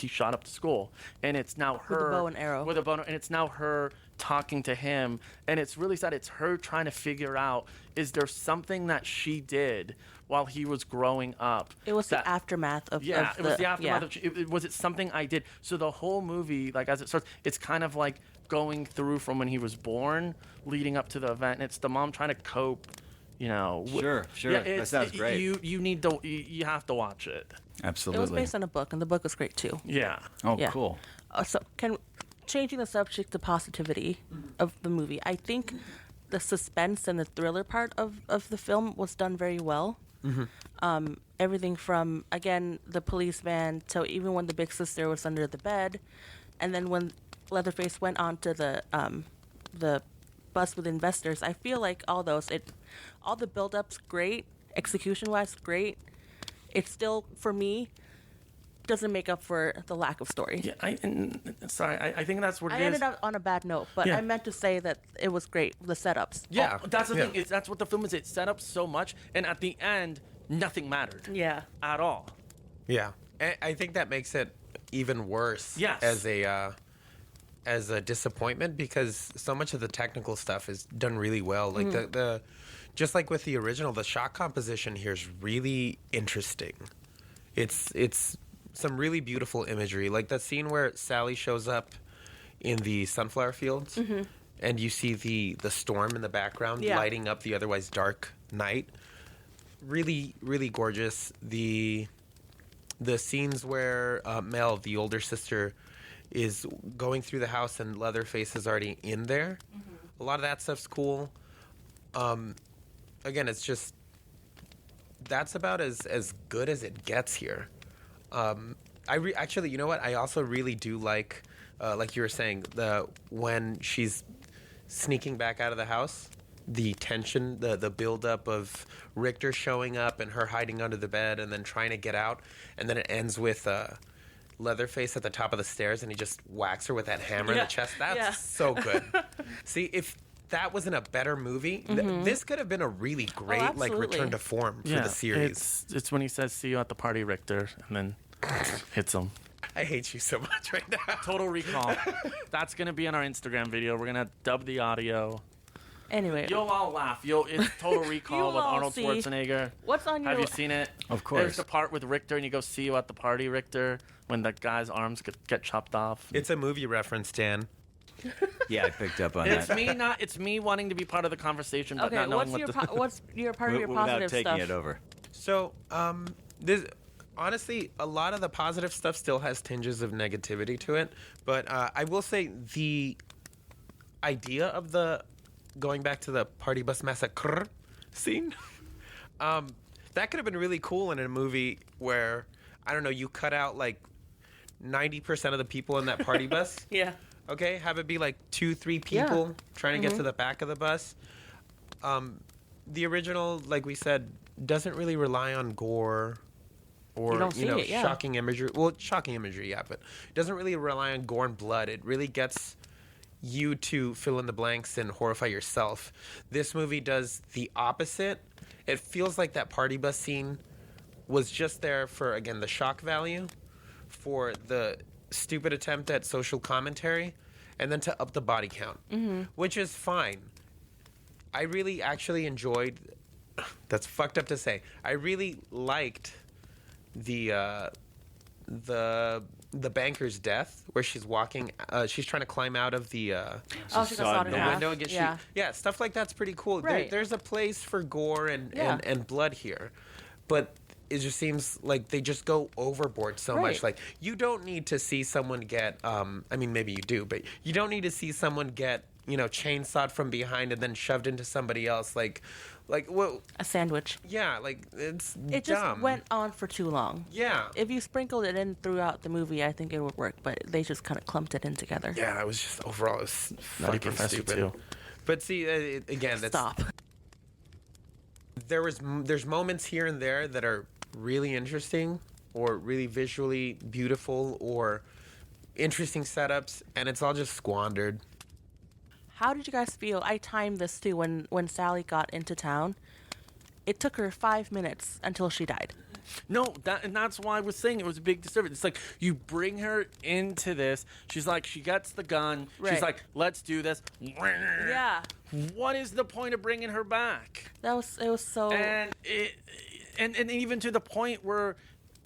shot up to school, and it's now her With a bow and arrow. And it's now her talking to him, and it's really sad. It's her trying to figure out, is there something that she did while he was growing up? It was the aftermath of it was the aftermath. Yeah. Was it something I did? So the whole movie, like as it starts, it's kind of like going through from when he was born, leading up to the event, and it's the mom trying to cope. Sure. That sounds great. You have to watch it. Absolutely. It was based on a book, and the book was great too. Yeah. Oh, Yeah. cool. Changing the subject to positivity of the movie, I think the suspense and the thriller part of the film was done very well. Everything from, again, the police van to even when the big sister was under the bed, and then when Leatherface went onto the bus with investors. I feel like all the build-up's great, execution-wise great, it still, for me, doesn't make up for the lack of story. Yeah, I think that's what it I is. ended up on a bad note, but Yeah. I meant to say that it was great, the setups. Yeah. That's the Yeah. thing. That's what the film is. It set up so much, and at the end, nothing mattered Yeah. at all. Yeah, I think that makes it even worse. Yes. As a disappointment, because so much of the technical stuff is done really well. Like the just like with the original, the shot composition here is really interesting. It's some really beautiful imagery, like that scene where Sally shows up in the sunflower fields, and you see the storm in the background Yeah. lighting up the otherwise dark night. Really, really gorgeous. The scenes where Mel, the older sister, is going through the house and Leatherface is already in there. A lot of that stuff's cool. Again, it's just that's about as good as it gets here. Actually, you know what? I also really do like you were saying, when she's sneaking back out of the house, the tension, the buildup of Richter showing up and her hiding under the bed and then trying to get out, and then it ends with Leatherface at the top of the stairs and he just whacks her with that hammer in Yeah. the chest. That's Yeah. so good. See, if that wasn't a better movie, this could have been a really great absolutely. return to form for the series. It's when he says, "See you at the party, Richter," and then hits him. I hate you so much right now. Total Recall. That's gonna be in our Instagram video. We're gonna dub the audio. Anyway, You'll all laugh. It's Total Recall You'll with all Arnold see. Schwarzenegger. what's on your Have you seen it? Of course. There's the part with Richter, and you go, "See you at the party, Richter," when the guy's arms get chopped off. It's a movie reference, Dan. Yeah, I picked up on It's that. me not. It's me wanting to be part of the conversation, but okay? not knowing What's what your what's your part of your Without positive taking stuff? it over. So, this honestly, a lot of the positive stuff still has tinges of negativity to it. But I will say the idea of the going back to the party bus massacre scene, that could have been really cool in a movie where, I don't know, you cut out like 90% of the people in that party bus. Yeah. Okay, have it be like 2-3 people Yeah. trying to get to the back of the bus. The original, like we said, doesn't really rely on gore or You don't see it, yeah. shocking imagery. Well, shocking imagery, yeah, but it doesn't really rely on gore and blood. It really gets you to fill in the blanks and horrify yourself. This movie does the opposite. It feels like that party bus scene was just there for, again, the shock value, for the stupid attempt at social commentary, and then to up the body count, which is fine. I really actually enjoyed, that's fucked up to say, I really liked the banker's death, where she's walking, she's trying to climb out of the Oh, she got sawed in Yeah. half. window and get Yeah. yeah, stuff like that's pretty cool. Right. There's a place for gore Yeah. and blood here, but it just seems like they just go overboard so much. Right. Like, you don't need to see someone get I mean, maybe you do, but you don't need to see someone get, chainsawed from behind and then shoved into somebody else. Like well, A sandwich. yeah, like it's It just dumb. went on for too long. Yeah. If you sprinkled it in throughout the movie, I think it would work. But they just kind of clumped it in together. Yeah, it was just overall it was Nutty fucking Professor stupid. too. But see, again, that's Stop. there's moments here and there that are really interesting or really visually beautiful or interesting setups, and it's all just squandered. How did you guys feel? I timed this too. When Sally got into town, it took her 5 minutes until she died. No, that's why I was saying it was a big disturbance. It's like you bring her into this. She's like, she gets the gun. She's Right. like, let's do this. Yeah, What is the point of bringing her back? it was so. And and even to the point where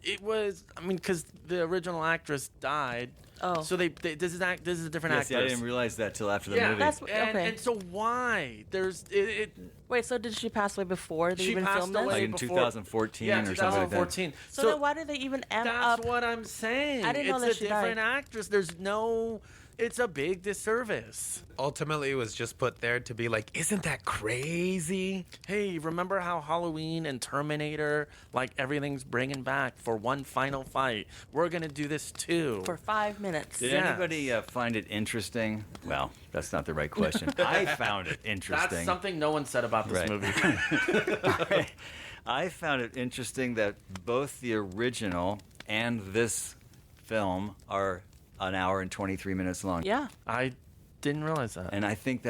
it was. I mean, because the original actress died. Oh. So this is a different Yeah, see, I actress. didn't realize that till after the Yeah, movie. That's okay. and so why? There's it. Wait, so did she pass away before they She even passed filmed away like this? in before- 2014 Yeah, or something like that. 2014. So then why did they even amp That's up? what I'm saying. I didn't know it's that a she died. different actress. There's no. It's a big disservice. Ultimately, it was just put there to be like, isn't that crazy? Hey, remember how Halloween and Terminator, like everything's bringing back for one final fight? We're gonna do this too. For 5 minutes. Did Yeah. anybody find it interesting? Well, that's not the right question. I found it interesting. That's something no one said about this Right. movie. I found it interesting that both the original and this film are an hour and 23 minutes long. Yeah. I didn't realize that. And I think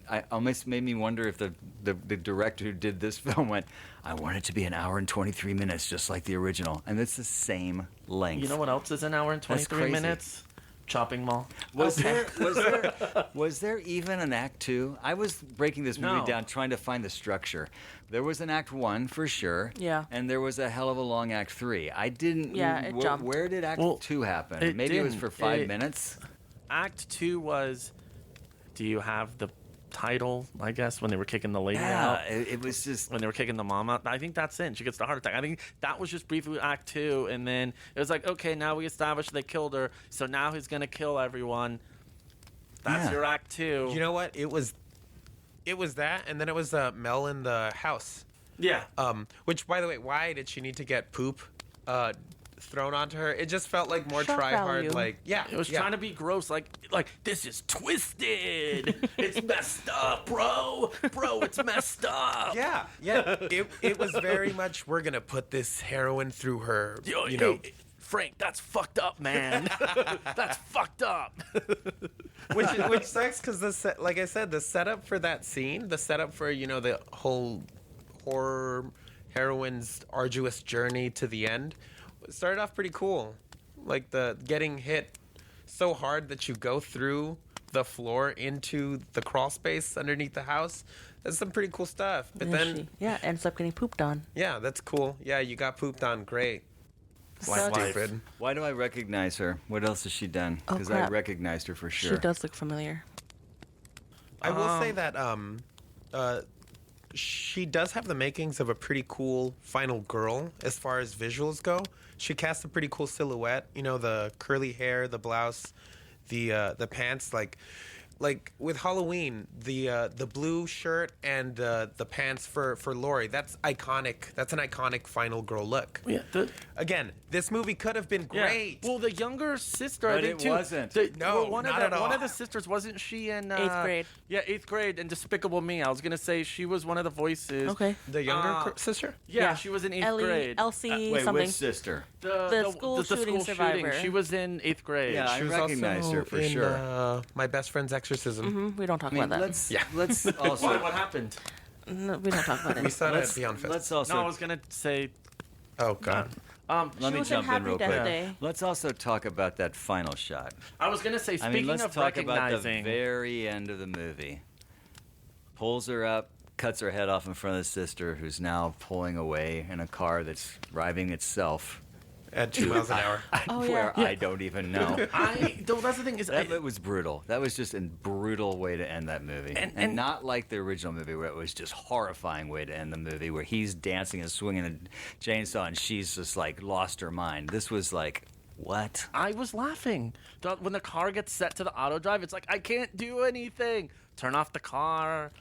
I almost made me wonder if the director who did this film went, I want it to be an hour and 23 minutes, just like the original. And it's the same length. You know what else is an hour and 23 crazy. minutes? Chopping Mall. Was there even an act 2? I was breaking this movie No. down trying to find the structure. There was an act 1 for sure. Yeah. And there was a hell of a long act 3. I didn't. Yeah, it jumped. Where did act 2 happen? it Maybe it was didn't. for 5 It- minutes. Act 2 was, do you have the title, I guess, when they were kicking the lady out? Yeah, it was just. When they were kicking the mom out. I think that's it. She gets the heart attack. I think that was just briefly Act 2, and then it was like, okay, now we established they killed her, so now he's gonna kill everyone. That's Yeah. your Act 2. You know what? It was that, and then it was Mel in the house. Yeah. Which, by the way, why did she need to get poop thrown onto her? It just felt like more Shock try hard. value. Like, yeah, It was yeah. trying to be gross, like this is twisted. It's messed up, bro. Bro, it's messed up. Yeah, yeah. It was very much, we're gonna put this heroin through her. Yo, You know, hey, Frank, that's fucked up, man. That's fucked up. which sucks because like I said, the setup for that scene, the setup for the whole horror heroine's arduous journey to the end, started off pretty cool. Like the getting hit so hard that you go through the floor into the crawl space underneath the house. That's some pretty cool stuff. But And then, ends up getting pooped on. yeah, that's cool. Yeah, you got pooped on. Great. Sucks. Stupid. Why do I recognize her? What else has she done? Oh, Because I crap. recognized her for She sure. does look familiar. I will say that she does have the makings of a pretty cool final girl as far as visuals go. She casts a pretty cool silhouette. You know, the curly hair, the blouse, the pants. Like with Halloween, the blue shirt and the pants for Laurie. That's iconic. That's an iconic final girl look. Yeah. Again, this movie could have been great. Well, the younger sister, I But think it too. wasn't. No, one not of at the, all. One of the sisters, wasn't she in 8th grade. Yeah, 8th grade in Despicable Me. I was gonna say she was one of the voices. Okay. The younger sister. Yeah, Yeah. she was in 8th Ellie, grade. Elsie, Wait, something. which sister? The school shooting survivor. She was in 8th grade. Yeah, I She was recognized also her for in, sure. My Best Friend's Exorcism. We don't talk I mean, about that. let's also What happened? No, we don't talk about We it. saw it at let's, Beyond Fest. let's also No, I was gonna say. Oh God. let She me was in jump in Happy real Death quick. Day. Let's also talk about that final shot. I was gonna say. I Speaking mean, let's of talk about the recognizing. very end of the movie. Pulls her up, cuts her head off in front of the sister, who's now pulling away in a car that's driving itself. At 2 miles an hour. Oh, where yeah. I don't even know. That's the thing is. That was brutal. That was just a brutal way to end that movie. And not like the original movie where it was just horrifying way to end the movie where he's dancing and swinging a chainsaw and she's just like lost her mind. This was like, what? I was laughing when the car gets set to the auto drive. It's like I can't do anything. Turn off the car.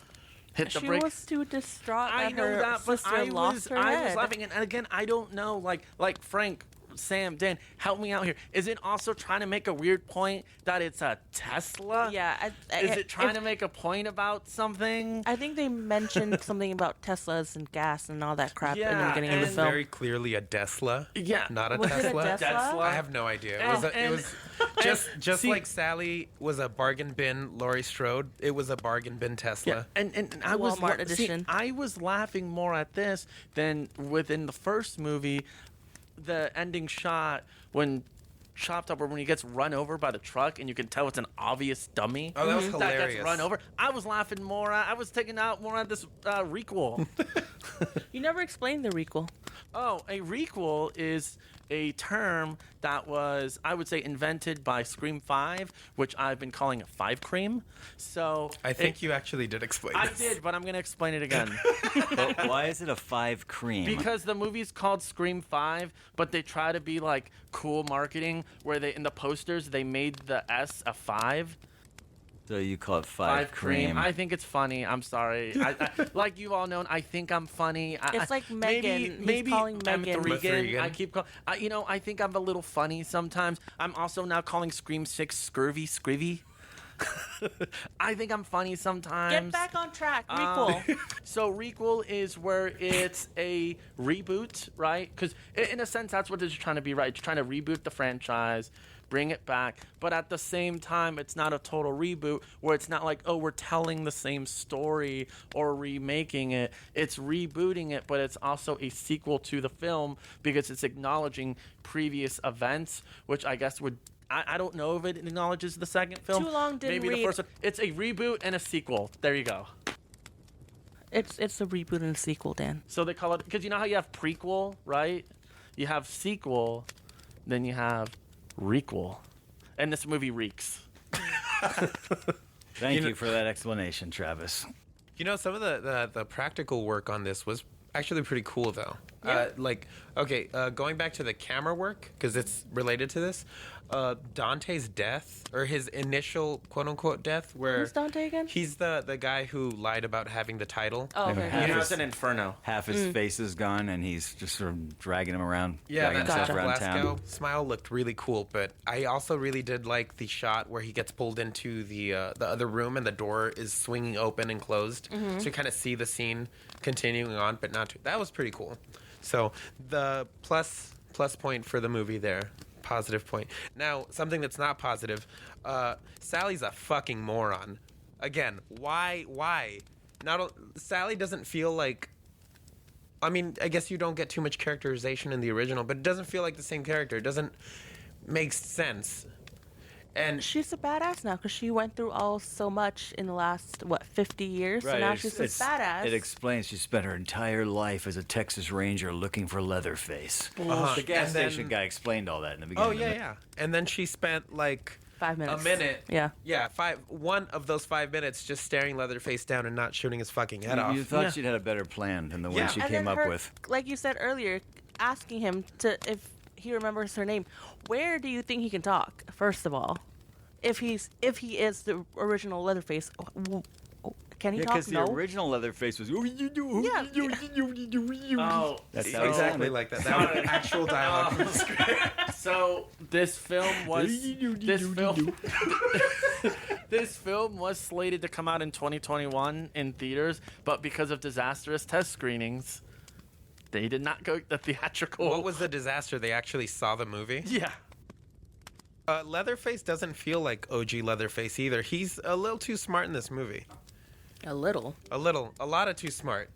Hit the She brake. was too distraught I that know her that, but sister I lost her was head. laughing, and again, I don't know. Like Frank, Sam, Dan, help me out here. Is it also trying to make a weird point that it's a Tesla? Yeah. Is it trying to make a point about something? I think they mentioned something about Teslas and gas and all that crap in the Yeah, beginning of the and It's film. very clearly a Tesla. Yeah. Not a Was it a Tesla. Tesla? I have no idea. It was just see- like Sally was a bargain bin Laurie Strode. It was a bargain bin Tesla. Yeah, and I was Walmart edition. I was laughing more at this than within the first movie, the ending shot when chopped up or when he gets run over by the truck and you can tell it's an obvious dummy. Oh, that was That hilarious. gets run over. I was laughing more. I was taking out more at this re-quel. You never explained the re-quel. Oh, a re-quel is a term that was, I would say, invented by Scream 5, which I've been calling a 5 cream. So I think you actually did explain I this. did, but I'm going to explain it again. But why is it a 5 cream? Because the movie's called Scream 5, but they try to be like cool marketing where they in the posters they made the S a 5. So you call it 5 cream. I think it's funny. I'm sorry. I, like you all know, I think I'm funny. It's like Megan. He's calling Megan. Regan. I keep calling. I think I'm a little funny sometimes. I'm also now calling Scream 6 Scurvy Scrivy. I think I'm funny sometimes. Get back on track. Re-quel. So re-quel is where it's a reboot, right? Because in a sense, that's what it's trying to be, right? It's trying to reboot the franchise, bring it back, but at the same time, it's not a total reboot where it's not like, oh, we're telling the same story or remaking it. It's rebooting it, but it's also a sequel to the film because it's acknowledging previous events, which I guess would... I don't know if it acknowledges the second film. Too long, didn't Maybe the read. first one. It's a reboot and a sequel. There you go. It's a reboot and a sequel, Dan. So they call it, because you know how you have prequel, right? You have sequel, then you have re-quel. And this movie reeks. Thank you for that explanation, Travis. You know, some of the practical work on this was actually pretty cool, though. Yeah. Going back to the camera work, because it's related to this, Dante's death, or his initial quote-unquote death, where... Who's Dante again? He's the guy who lied about having the title. Oh, okay. Yeah. You know, it's an inferno. Half his face is gone, and he's just sort of dragging him around, Yeah, dragging that himself around Glasgow town. smile looked really cool, but I also really did like the shot where he gets pulled into the other room and the door is swinging open and closed, so you kind of see the scene continuing on, but not too. That was pretty cool. So the plus point for the movie there. Positive point. Now, something that's not positive. Sally's a fucking moron. Again, why? Sally doesn't feel like... I mean, I guess you don't get too much characterization in the original, but it doesn't feel like the same character. It doesn't make sense. And She's a badass now because she went through so much in the last 50 years. So now she's a badass. It explains she spent her entire life as a Texas Ranger looking for Leatherface. Uh-huh. The gas And then- station guy explained all that in the beginning. Oh of the yeah, movie. yeah. And then she spent like 5 minutes. a minute. Yeah. Yeah, one of those 5 minutes just staring Leatherface down and not shooting his fucking head off. You thought Yeah. she'd had a better plan than the Yeah. one she And came then up her, with. like you said earlier, asking him if he remembers her name. Where do you think he can talk? First of all, if he is the original Leatherface, can he Yeah, talk? because the No. original Leatherface was. Yeah. Oh, That's how he exactly sounded. like that. That was actual dialogue from the script. so this film was this film was slated to come out in 2021 in theaters, but because of disastrous test screenings, they did not go the theatrical. What was the disaster? They actually saw the movie? Yeah. Leatherface doesn't feel like OG Leatherface either. He's a little too smart in this movie. A little. A lot of too smart.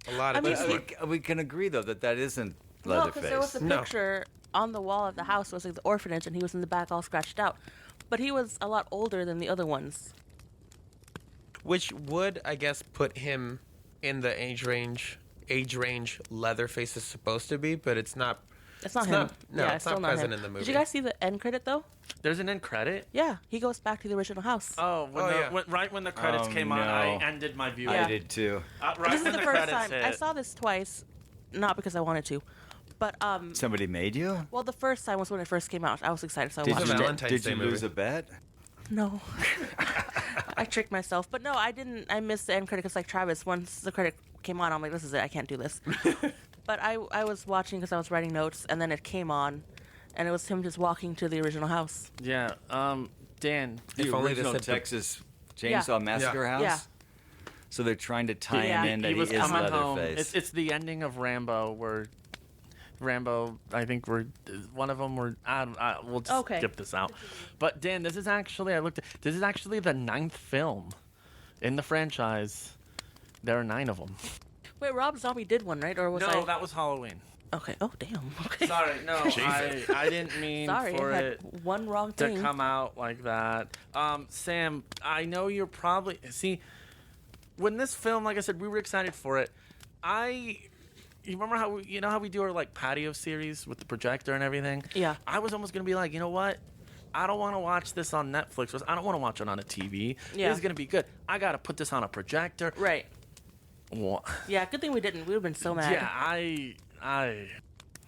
A lot of I too mean, smart. We can agree, though, that isn't No, because there was Leatherface. a No. picture on the wall of the house. It was like the orphanage, and he was in the back all scratched out. But he was a lot older than the other ones. Which would, I guess, put him in the age range Leatherface is supposed to be, but it's not. It's not It's him. not- no, yeah, it's still not present him. in the Did you movie. guys see the end credit though? There's an end credit. Yeah, he goes back to the original house. Oh, yeah. right when the credits Oh, came on, no. I ended my viewing. Yeah. I did too. Right This is when the the first credits time I hit. saw this twice, not because I wanted to, but Somebody made you? well, the first time was when it first came out. I was excited, so I Did watched you, it. Valentine's did Day you movie. lose a bet? No, I tricked myself, but no, I didn't. I missed the end credit because, like Travis, once the credit came on, I'm like, this is it. I can't do this. But I was watching because I was writing notes, and then it came on, and it was him just walking to the original house. Yeah. Dan. The If only this original had been- Texas Chainsaw Massacre house? Yeah. So they're trying to tie Yeah. him in that he he was is coming home. Leatherface. It's the ending of Rambo where Rambo, I think one of them were. We'll just Okay. skip this out. But Dan, this is actually this is actually the 9th film in the franchise. There are 9 of them. Wait, Rob Zombie did one, right? Or was I? No, that was Halloween. Okay. Oh, damn. Okay. Sorry, no, I didn't mean Sorry, for I had it one wrong to thing. come out like that. Sam, I know you're probably when this film, like I said, we were excited for it. You remember how we do our like patio series with the projector and everything? Yeah. I was almost gonna be like, you know what? I don't want to watch this on Netflix. I don't want to watch it on a TV. Yeah. This is gonna be good. I gotta put this on a projector. Right. What? Yeah. Good thing we didn't. We would have been so mad. Yeah, I.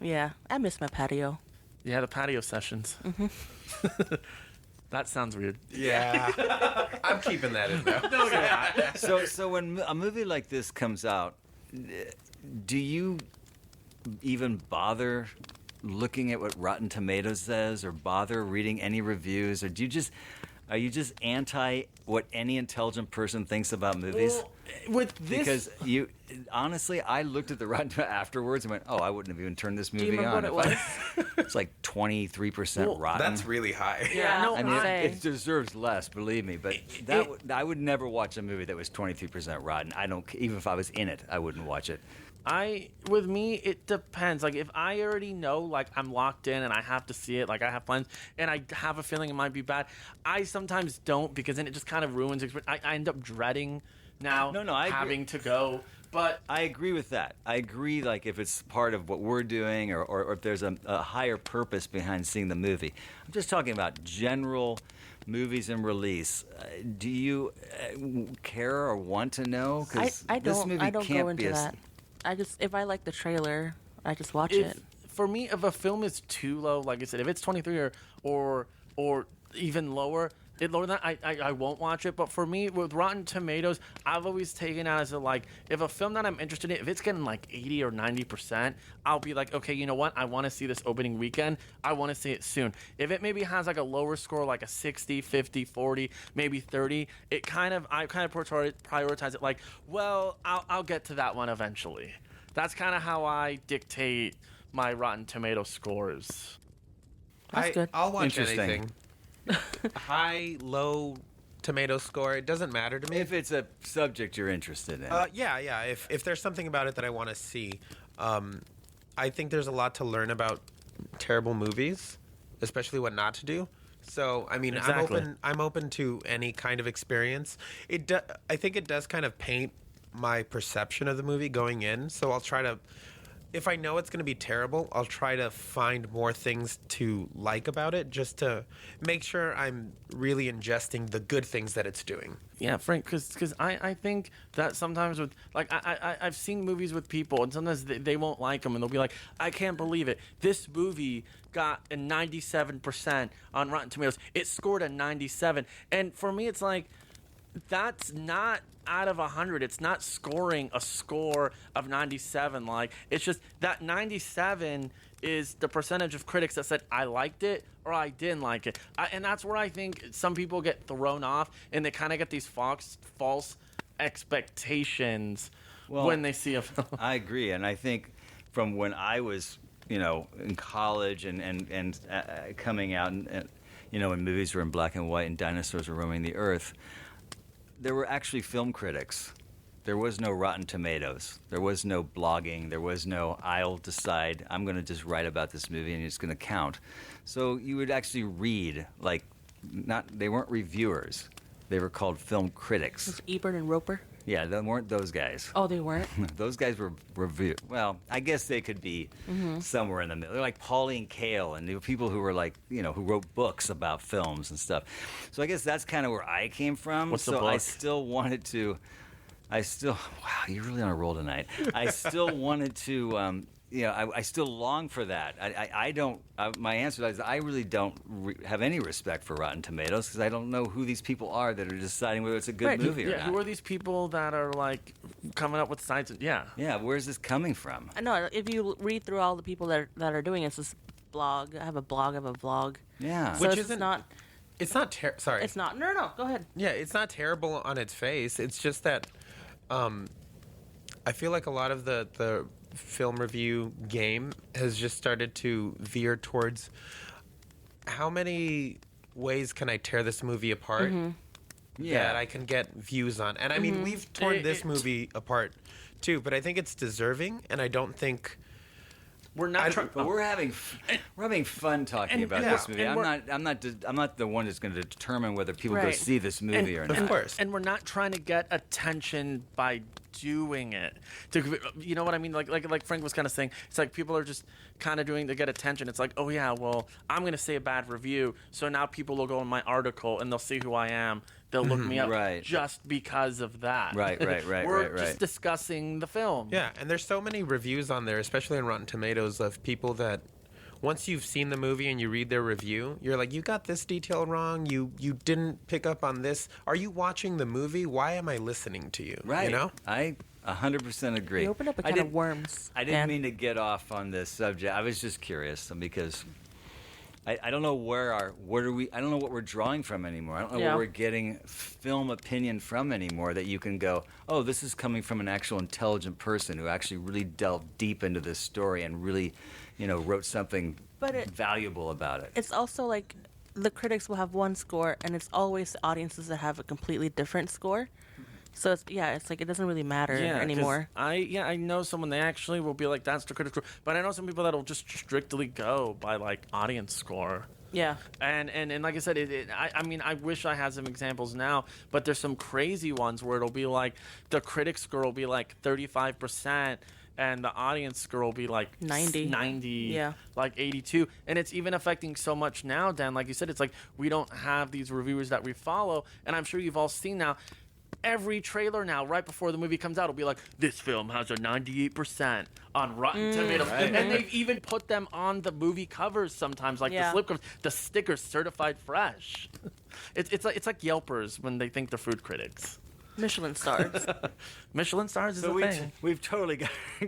Yeah. I miss my patio. Yeah, the patio sessions. Mm-hmm. That sounds weird. Yeah. I'm keeping that in there. So when a movie like this comes out, do you even bother looking at what Rotten Tomatoes says or bother reading any reviews, or do you just... Are you just anti what any intelligent person thinks about movies? Well, with this, Because you, honestly, I looked at the Rotten Tomatoes afterwards and went, "Oh, I wouldn't have even turned this Do movie you remember on." what it if was? It's like 23% Well, rotten. That's really high. Yeah, no, I mean, say. it deserves less, believe me. But I would never watch a movie that was 23% rotten. I don't, even if I was in it, I wouldn't watch it. With me, it depends. Like, if I already know, like, I'm locked in and I have to see it, like, I have plans, and I have a feeling it might be bad, I sometimes don't, because then it just kind of ruins it. I end up dreading now I agree. having to go. But I agree with that. I agree, like, if it's part of what we're doing or if there's a higher purpose behind seeing the movie. I'm just talking about general movies and release. Do you care or want to know? 'Cause I this don't. movie I don't can't go be into a s- that. I just, if I like the trailer, I just watch if, it. for me, if a film is too low, like I said, if it's 23 or even lower, lower than that, I won't watch it. But for me, with Rotten Tomatoes, I've always taken out as a, like, if a film that I'm interested in, if it's getting like 80 or 90%, I'll be like, okay, you know what? I want to see this opening weekend. I want to see it soon. If it maybe has like a lower score, like a 60, 50, 40, maybe 30, I kind of prioritize it like, well, I'll get to that one eventually. That's kind of how I dictate my Rotten Tomato scores. That's good. I'll watch Interesting. anything. High, low tomato score, it doesn't matter to me. If it's a subject you're interested in. Yeah. If there's something about it that I want to see, I think there's a lot to learn about terrible movies, especially what not to do. So, I mean, Exactly. I'm open to any kind of experience. I think it does kind of paint my perception of the movie going in. So I'll try to, if I know it's going to be terrible, I'll try to find more things to like about it, just to make sure I'm really ingesting the good things that it's doing. Yeah, Frank, because I think that sometimes with, like, I've seen movies with people, and sometimes they won't like them, and they'll be like, I can't believe it. This movie got a 97% on Rotten Tomatoes. It scored a 97. And for me, it's like, that's not out of 100. It's not scoring a score of 97. Like, it's just that 97 is the percentage of critics that said I liked it or I didn't like it. And that's where I think some people get thrown off, and they kind of get these false expectations when they see a film. I agree, and I think from when I was, in college and coming out, and when movies were in black and white and dinosaurs were roaming the earth, there were actually film critics. There was no Rotten Tomatoes. There was no blogging. There was no, I'll decide, I'm going to just write about this movie and it's going to count. So you would actually read, they weren't reviewers. They were called film critics. Was Ebert and Roper? Yeah, they weren't those guys. Oh, they weren't. Those guys were review. Well, I guess they could be somewhere in the middle. They're like Pauline Kael and the people who were who wrote books about films and stuff. So I guess that's kind of where I came from. What's the so I book? still wanted to. Wow, you're really on a roll tonight. I still wanted to. I still long for that. I don't. My answer is I really don't have any respect for Rotten Tomatoes because I don't know who these people are that are deciding whether it's a good Right. movie or Yeah, not. who are these people that are, like, coming up with science? Yeah. Yeah, where's this coming from? I know. If you read through all the people that are doing it, it's this blog. I have a vlog. Yeah. So Which it's isn't- not. It's not sorry. It's not. No. Go ahead. Yeah, it's not terrible on its face. It's just that I feel like a lot of the film review game has just started to veer towards how many ways can I tear this movie apart that I can get views on. And I mean, we've torn this movie apart too, but I think it's deserving, and I don't think We're not trying. But we're having fun talking about yeah, this movie. and I'm not the one that's going to determine whether people go Right. see this movie or not. Of course. And we're not trying to get attention by doing it. You know what I mean? Like Frank was kind of saying, it's like people are just kind of doing to get attention. It's like, oh yeah, well, I'm going to say a bad review, so now people will go in my article and they'll see who I am. They'll look me up Right. just because of that. Right, We're right. just discussing the film. Yeah, and there's so many reviews on there, especially on Rotten Tomatoes, of people that once you've seen the movie and you read their review, you're like, you got this detail wrong. You didn't pick up on this. Are you watching the movie? Why am I listening to you? Right. You know? I 100% agree. You opened up a I can didn't- of worms. I didn't Dan. mean to get off on this subject. I was just curious because I don't know I don't know what we're drawing from anymore. I don't know Yeah. where we're getting film opinion from anymore that you can go, oh, this is coming from an actual intelligent person who actually really delved deep into this story and really, wrote something valuable about it. It's also like the critics will have one score, and it's always the audiences that have a completely different score. So it's like it doesn't really matter 'cause anymore. I know someone, they actually will be like, that's the critic score, but I know some people that'll just strictly go by like audience score. Yeah. And like I said, I mean, I wish I had some examples now, but there's some crazy ones where it'll be like the critic score will be like 35%, and the audience score will be like 90, Yeah. like 82, and it's even affecting so much now, Dan. Like you said, it's like we don't have these reviewers that we follow, and I'm sure you've all seen now. Every trailer now, right before the movie comes out, will be like, this film has a 98% on Rotten Tomatoes. Right. And they've even put them on the movie covers sometimes, like the slip covers, the stickers certified fresh. It's like Yelpers when they think they're food critics. Michelin stars. Michelin stars is So a thing. we've totally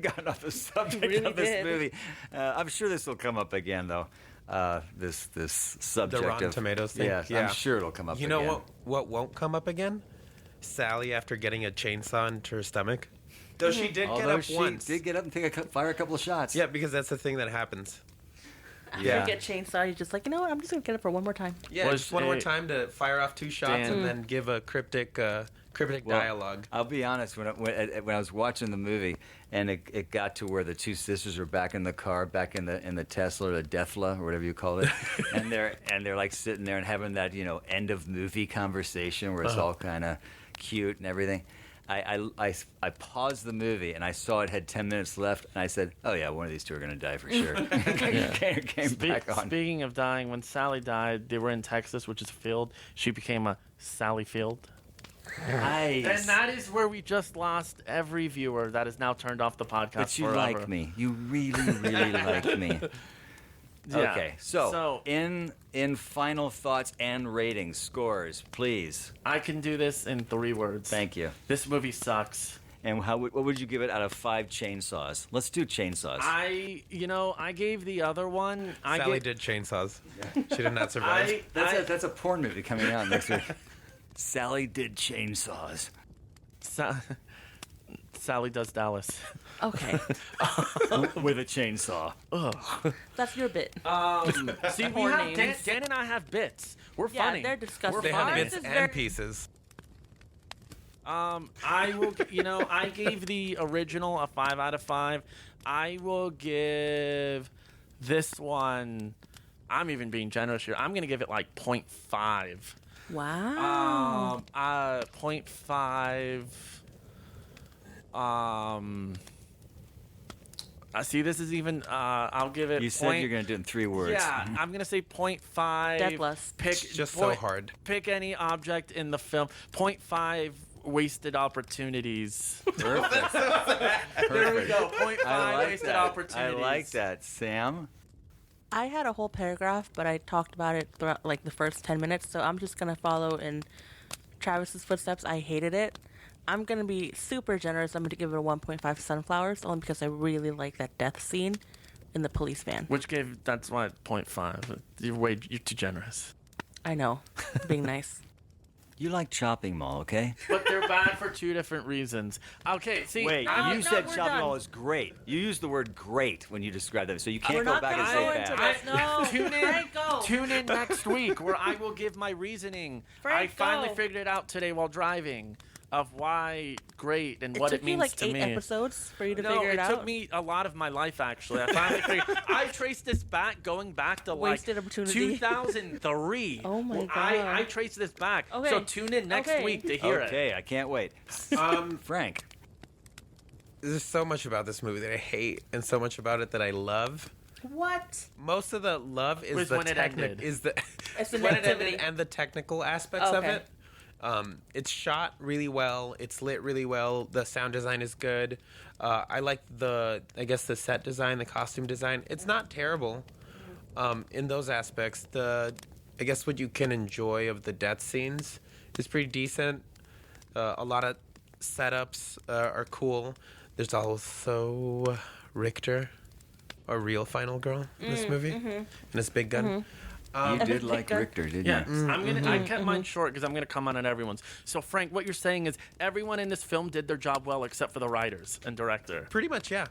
gotten off the subject really of this did. movie. I'm sure this will come up again, though. This subject The Rotten of Tomatoes thing? Yeah, Yeah. I'm sure it'll come up. You again. know what won't come up again? Sally after getting a chainsaw into her stomach. Though she did Although get up she once. did get up and fire a couple of shots. Yeah, because that's the thing that happens. After Yeah. you get chainsaw, you're just like, you know what? I'm just gonna get it for one more time. Yeah, Was just one more it- time to fire off 2 shots Dan. and then give a cryptic Well, dialogue. I'll be honest. When I was watching the movie, and it got to where the 2 sisters were back in the car, back in the Tesla or the Defla or whatever you call it, and they're like sitting there and having that end of movie conversation where it's all kind of cute and everything. I paused the movie and I saw it had 10 minutes left, and I said, "Oh yeah, one of these 2 are going to die for sure." Came back on. Speaking of dying, when Sally died, they were in Texas, which is a field. She became a Sally Field. Nice. And that is where we just lost every viewer that has now turned off the podcast But you forever. like me. You really, really like me. Yeah. Okay, so in final thoughts and ratings, scores, please. I can do this in 3 words. Thank you. This movie sucks. And what would you give it out of 5 chainsaws? Let's do chainsaws. I gave the other one. Sally did chainsaws. She did not survive. That's a porn movie coming out next week. Sally did chainsaws. Sally Does Dallas. Okay. With a chainsaw. That's your bit. See, we Porn have names. Dan and I have bits. We're Yeah, funny. they're disgusting. They Ours have bits is and very- pieces. I will. I gave the original a 5 out of 5. I will give this one. I'm even being generous here. I'm gonna give it like 0.5. Wow. 0.5. See, this is even. I'll give it. You said you're going to do it in 3 words. Yeah, I'm gonna say 0.5. Deathless. Pick It's just so hard. Pick any object in the film. 0.5 wasted opportunities. Perfect. There we go. 0.5 I like wasted that. opportunities. I like that. Sam? I had a whole paragraph, but I talked about it throughout like the first 10 minutes, so I'm just gonna follow in Travis's footsteps. I hated it. I'm gonna be super generous. I'm gonna give it a 1.5 sunflowers, only because I really like that death scene in the police van. That's why 0.5. You're too generous. I know, being nice. You like chopping mall, okay? But they're bad for 2 different reasons. Okay, see. Wait, No, you no, said we're chopping done. mall is great. You used the word great when you described it, so you can't We're go not back and gonna say go bad. into this. No, Tune in. Frank, go. Tune in next week where I will give my reasoning. Frank, I finally go. figured it out today while driving of why great and what took it means you like to 8 me. episodes for you to No, figure it out. took me a lot of my life actually. I finally figured. I traced this back, going back to Wasted like opportunity. 2003. Oh my God. I traced this back. Okay. So tune in next Okay. week to hear it. Okay, I can't wait. Frank. There's so much about this movie that I hate, and so much about it that I love. What? Most of the love is Was the when it ended. is the It's the when it negativity. ended and the technical aspects of Okay. it. It's shot really well. It's lit really well. The sound design is good. I like the set design, the costume design. It's not terrible in those aspects. What you can enjoy of the death scenes is pretty decent. A lot of setups are cool. There's also Richter, a real final girl in this movie, and this big gun. You did then like pick a- Richter, didn't Yeah, you? I kept mine short because I'm gonna come on everyone's. So Frank, what you're saying is everyone in this film did their job well except for the writers and director. Pretty much, yeah.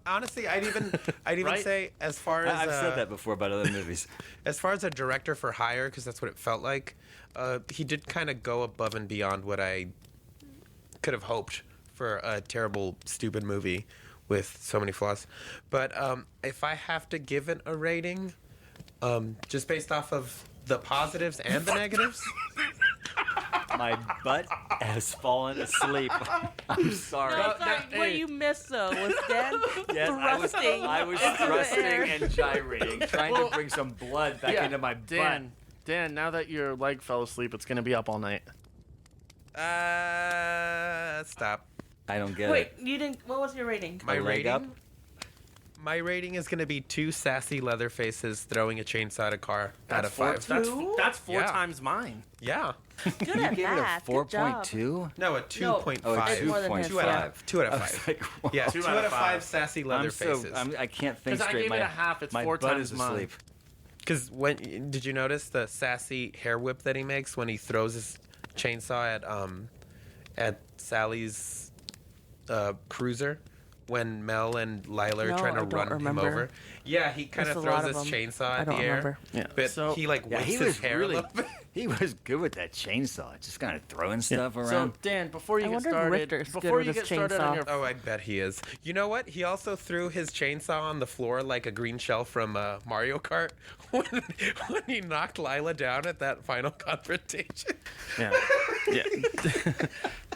Honestly, I'd even Right? say as far as I've said that before about other movies. as far as a director for hire, because that's what it felt like. He did kind of go above and beyond what I could have hoped for a terrible, stupid movie with so many flaws. But if I have to give it a rating, just based off of the positives and the negatives, My butt has fallen asleep. I'm sorry. No, sorry, hey. what you missed though was Dan Yes, thrusting. I was into the thrusting air. and gyrating, trying to bring some blood back into my butt. Dan, now that your leg fell asleep, it's gonna be up all night. stop. I don't get Wait, it. you didn't. What was your rating? My A leg rating. up? My rating is going to be 2 sassy Leatherfaces throwing a chainsaw at a car out of 5. That's four Yeah. times mine. Yeah. Good You at gave it a math. Good job. 4.2? No, a 2.5. Oh, a It's more than 2.5. 2 out of 2 out I of was 5. like, what? Yeah, 2 2 out out of of 5 5. sassy I'm Leatherfaces. I can't think 'Cause I straight. gave it my, a half, it's my 4 butt times is mine. asleep. Because when did you notice the sassy hair whip that he makes when he throws his chainsaw at Sally's cruiser when Mel and Lila are No, trying to I don't run him remember. over? Yeah, he kind There's of a lot throws of his them. chainsaw I at the don't air, remember. Yeah. but So- he like Yeah, whips he his was hair really. a little bit. He was good with that chainsaw, just kind of throwing stuff So around. Dan, before you I get wonder if started, Richter's good before with you his get started on chainsaw. your Oh, I bet he is. You know what? He also threw his chainsaw on the floor like a green shell from Mario Kart when he knocked Lila down at that final confrontation. yeah.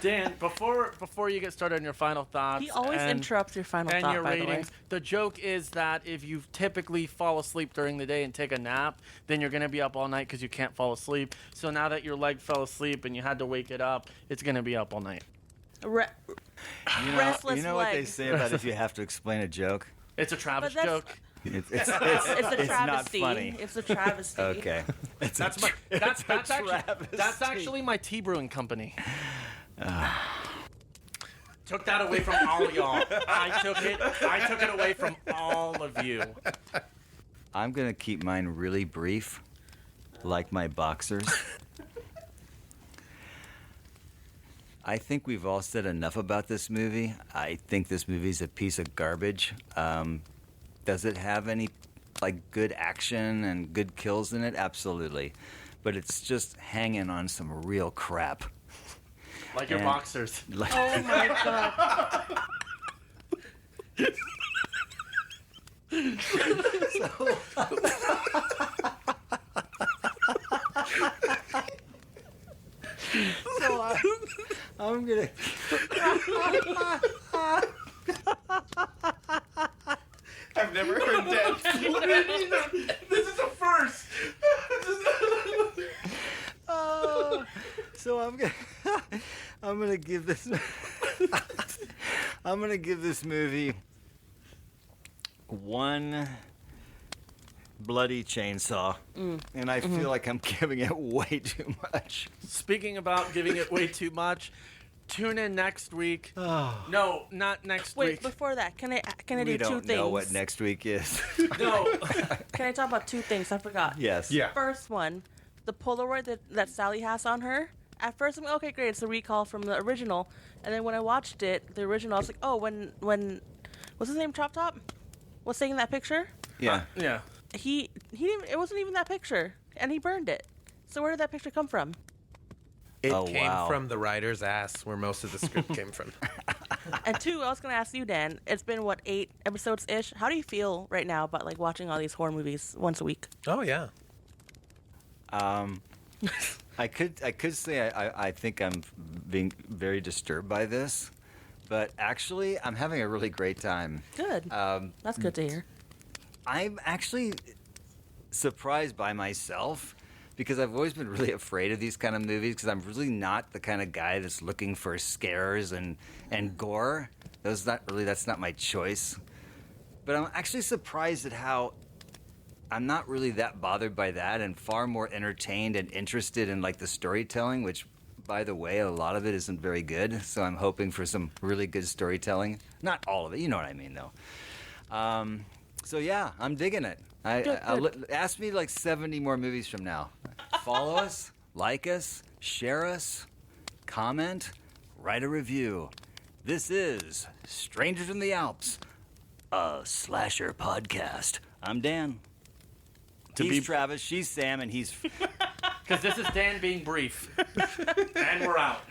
Dan, before you get started on your final thoughts, He always and, interrupts your final and thought. your by the way. ratings. The joke is that if you typically fall asleep during the day and take a nap, then you're gonna be up all night because you can't fall asleep. So now that your leg fell asleep and you had to wake it up, it's gonna be up all night. Restless you know what they leg. say about if you have to explain a joke? It's a Travis But that's- joke. It's It's a it's not travesty. funny. It's a travesty. Okay. That's my. That's actually my tea brewing company. Took that away from all of y'all. I took it away from all of you. I'm gonna keep mine really brief, like my boxers. I think we've all said enough about this movie. I think this movie's a piece of garbage. Does it have any good action and good kills in it? Absolutely, but it's just hanging on some real crap. Like your And- boxers. Like, Oh my god. I'm gonna. I've never heard that. This is a first. So I'm gonna give this I'm gonna give this movie one bloody chainsaw, and I feel like I'm giving it way too much. Speaking about giving it way too much, tune in next week. No, not next Wait, week. before that, can I We do two don't things? know what next week is. No. Can I talk about two things? I forgot. Yes. Yeah. First one, the Polaroid that Sally has on her. At first, I'm like, okay, great, it's a recall from the original. And then when I watched it, the original, I was like, oh, when what's his name, Chop Top, was taking that picture, Yeah. Yeah. he didn't. It wasn't even that picture, and he burned it. So where did that picture come from? It Oh, came wow. from the writer's ass, where most of the script came from. And two, I was gonna ask you, Dan. It's been what, 8 episodes ish? How do you feel right now about watching all these horror movies once a week? Oh yeah. I could say I think I'm being very disturbed by this, but actually I'm having a really great time. Good. That's good to hear. I'm actually surprised by myself because I've always been really afraid of these kind of movies because I'm really not the kind of guy that's looking for scares and gore. That's not my choice. But I'm actually surprised at how I'm not really that bothered by that and far more entertained and interested in the storytelling, which by the way, a lot of it isn't very good. So I'm hoping for some really good storytelling. Not all of it, you know what I mean though. So yeah, I'm digging it. Ask me like 70 more movies from now. Follow us, like us, share us, comment, write a review. This is Strangers in the Alps, a slasher podcast. I'm Dan. He's Travis, she's Sam, and he's... Because this is Dan being brief. And we're out.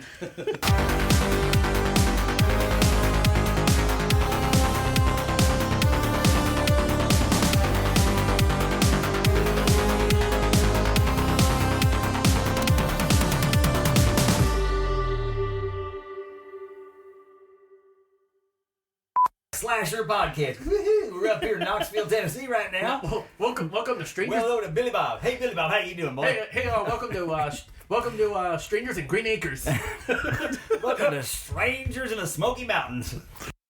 Slasher podcast. Woohoo! We're up here in Knoxville, Tennessee right now. Welcome to Strangers. Well, hello to Billy Bob. Hey, Billy Bob, how you doing, boy? Welcome to Strangers in Green Acres. Welcome to Strangers in the Smoky Mountains.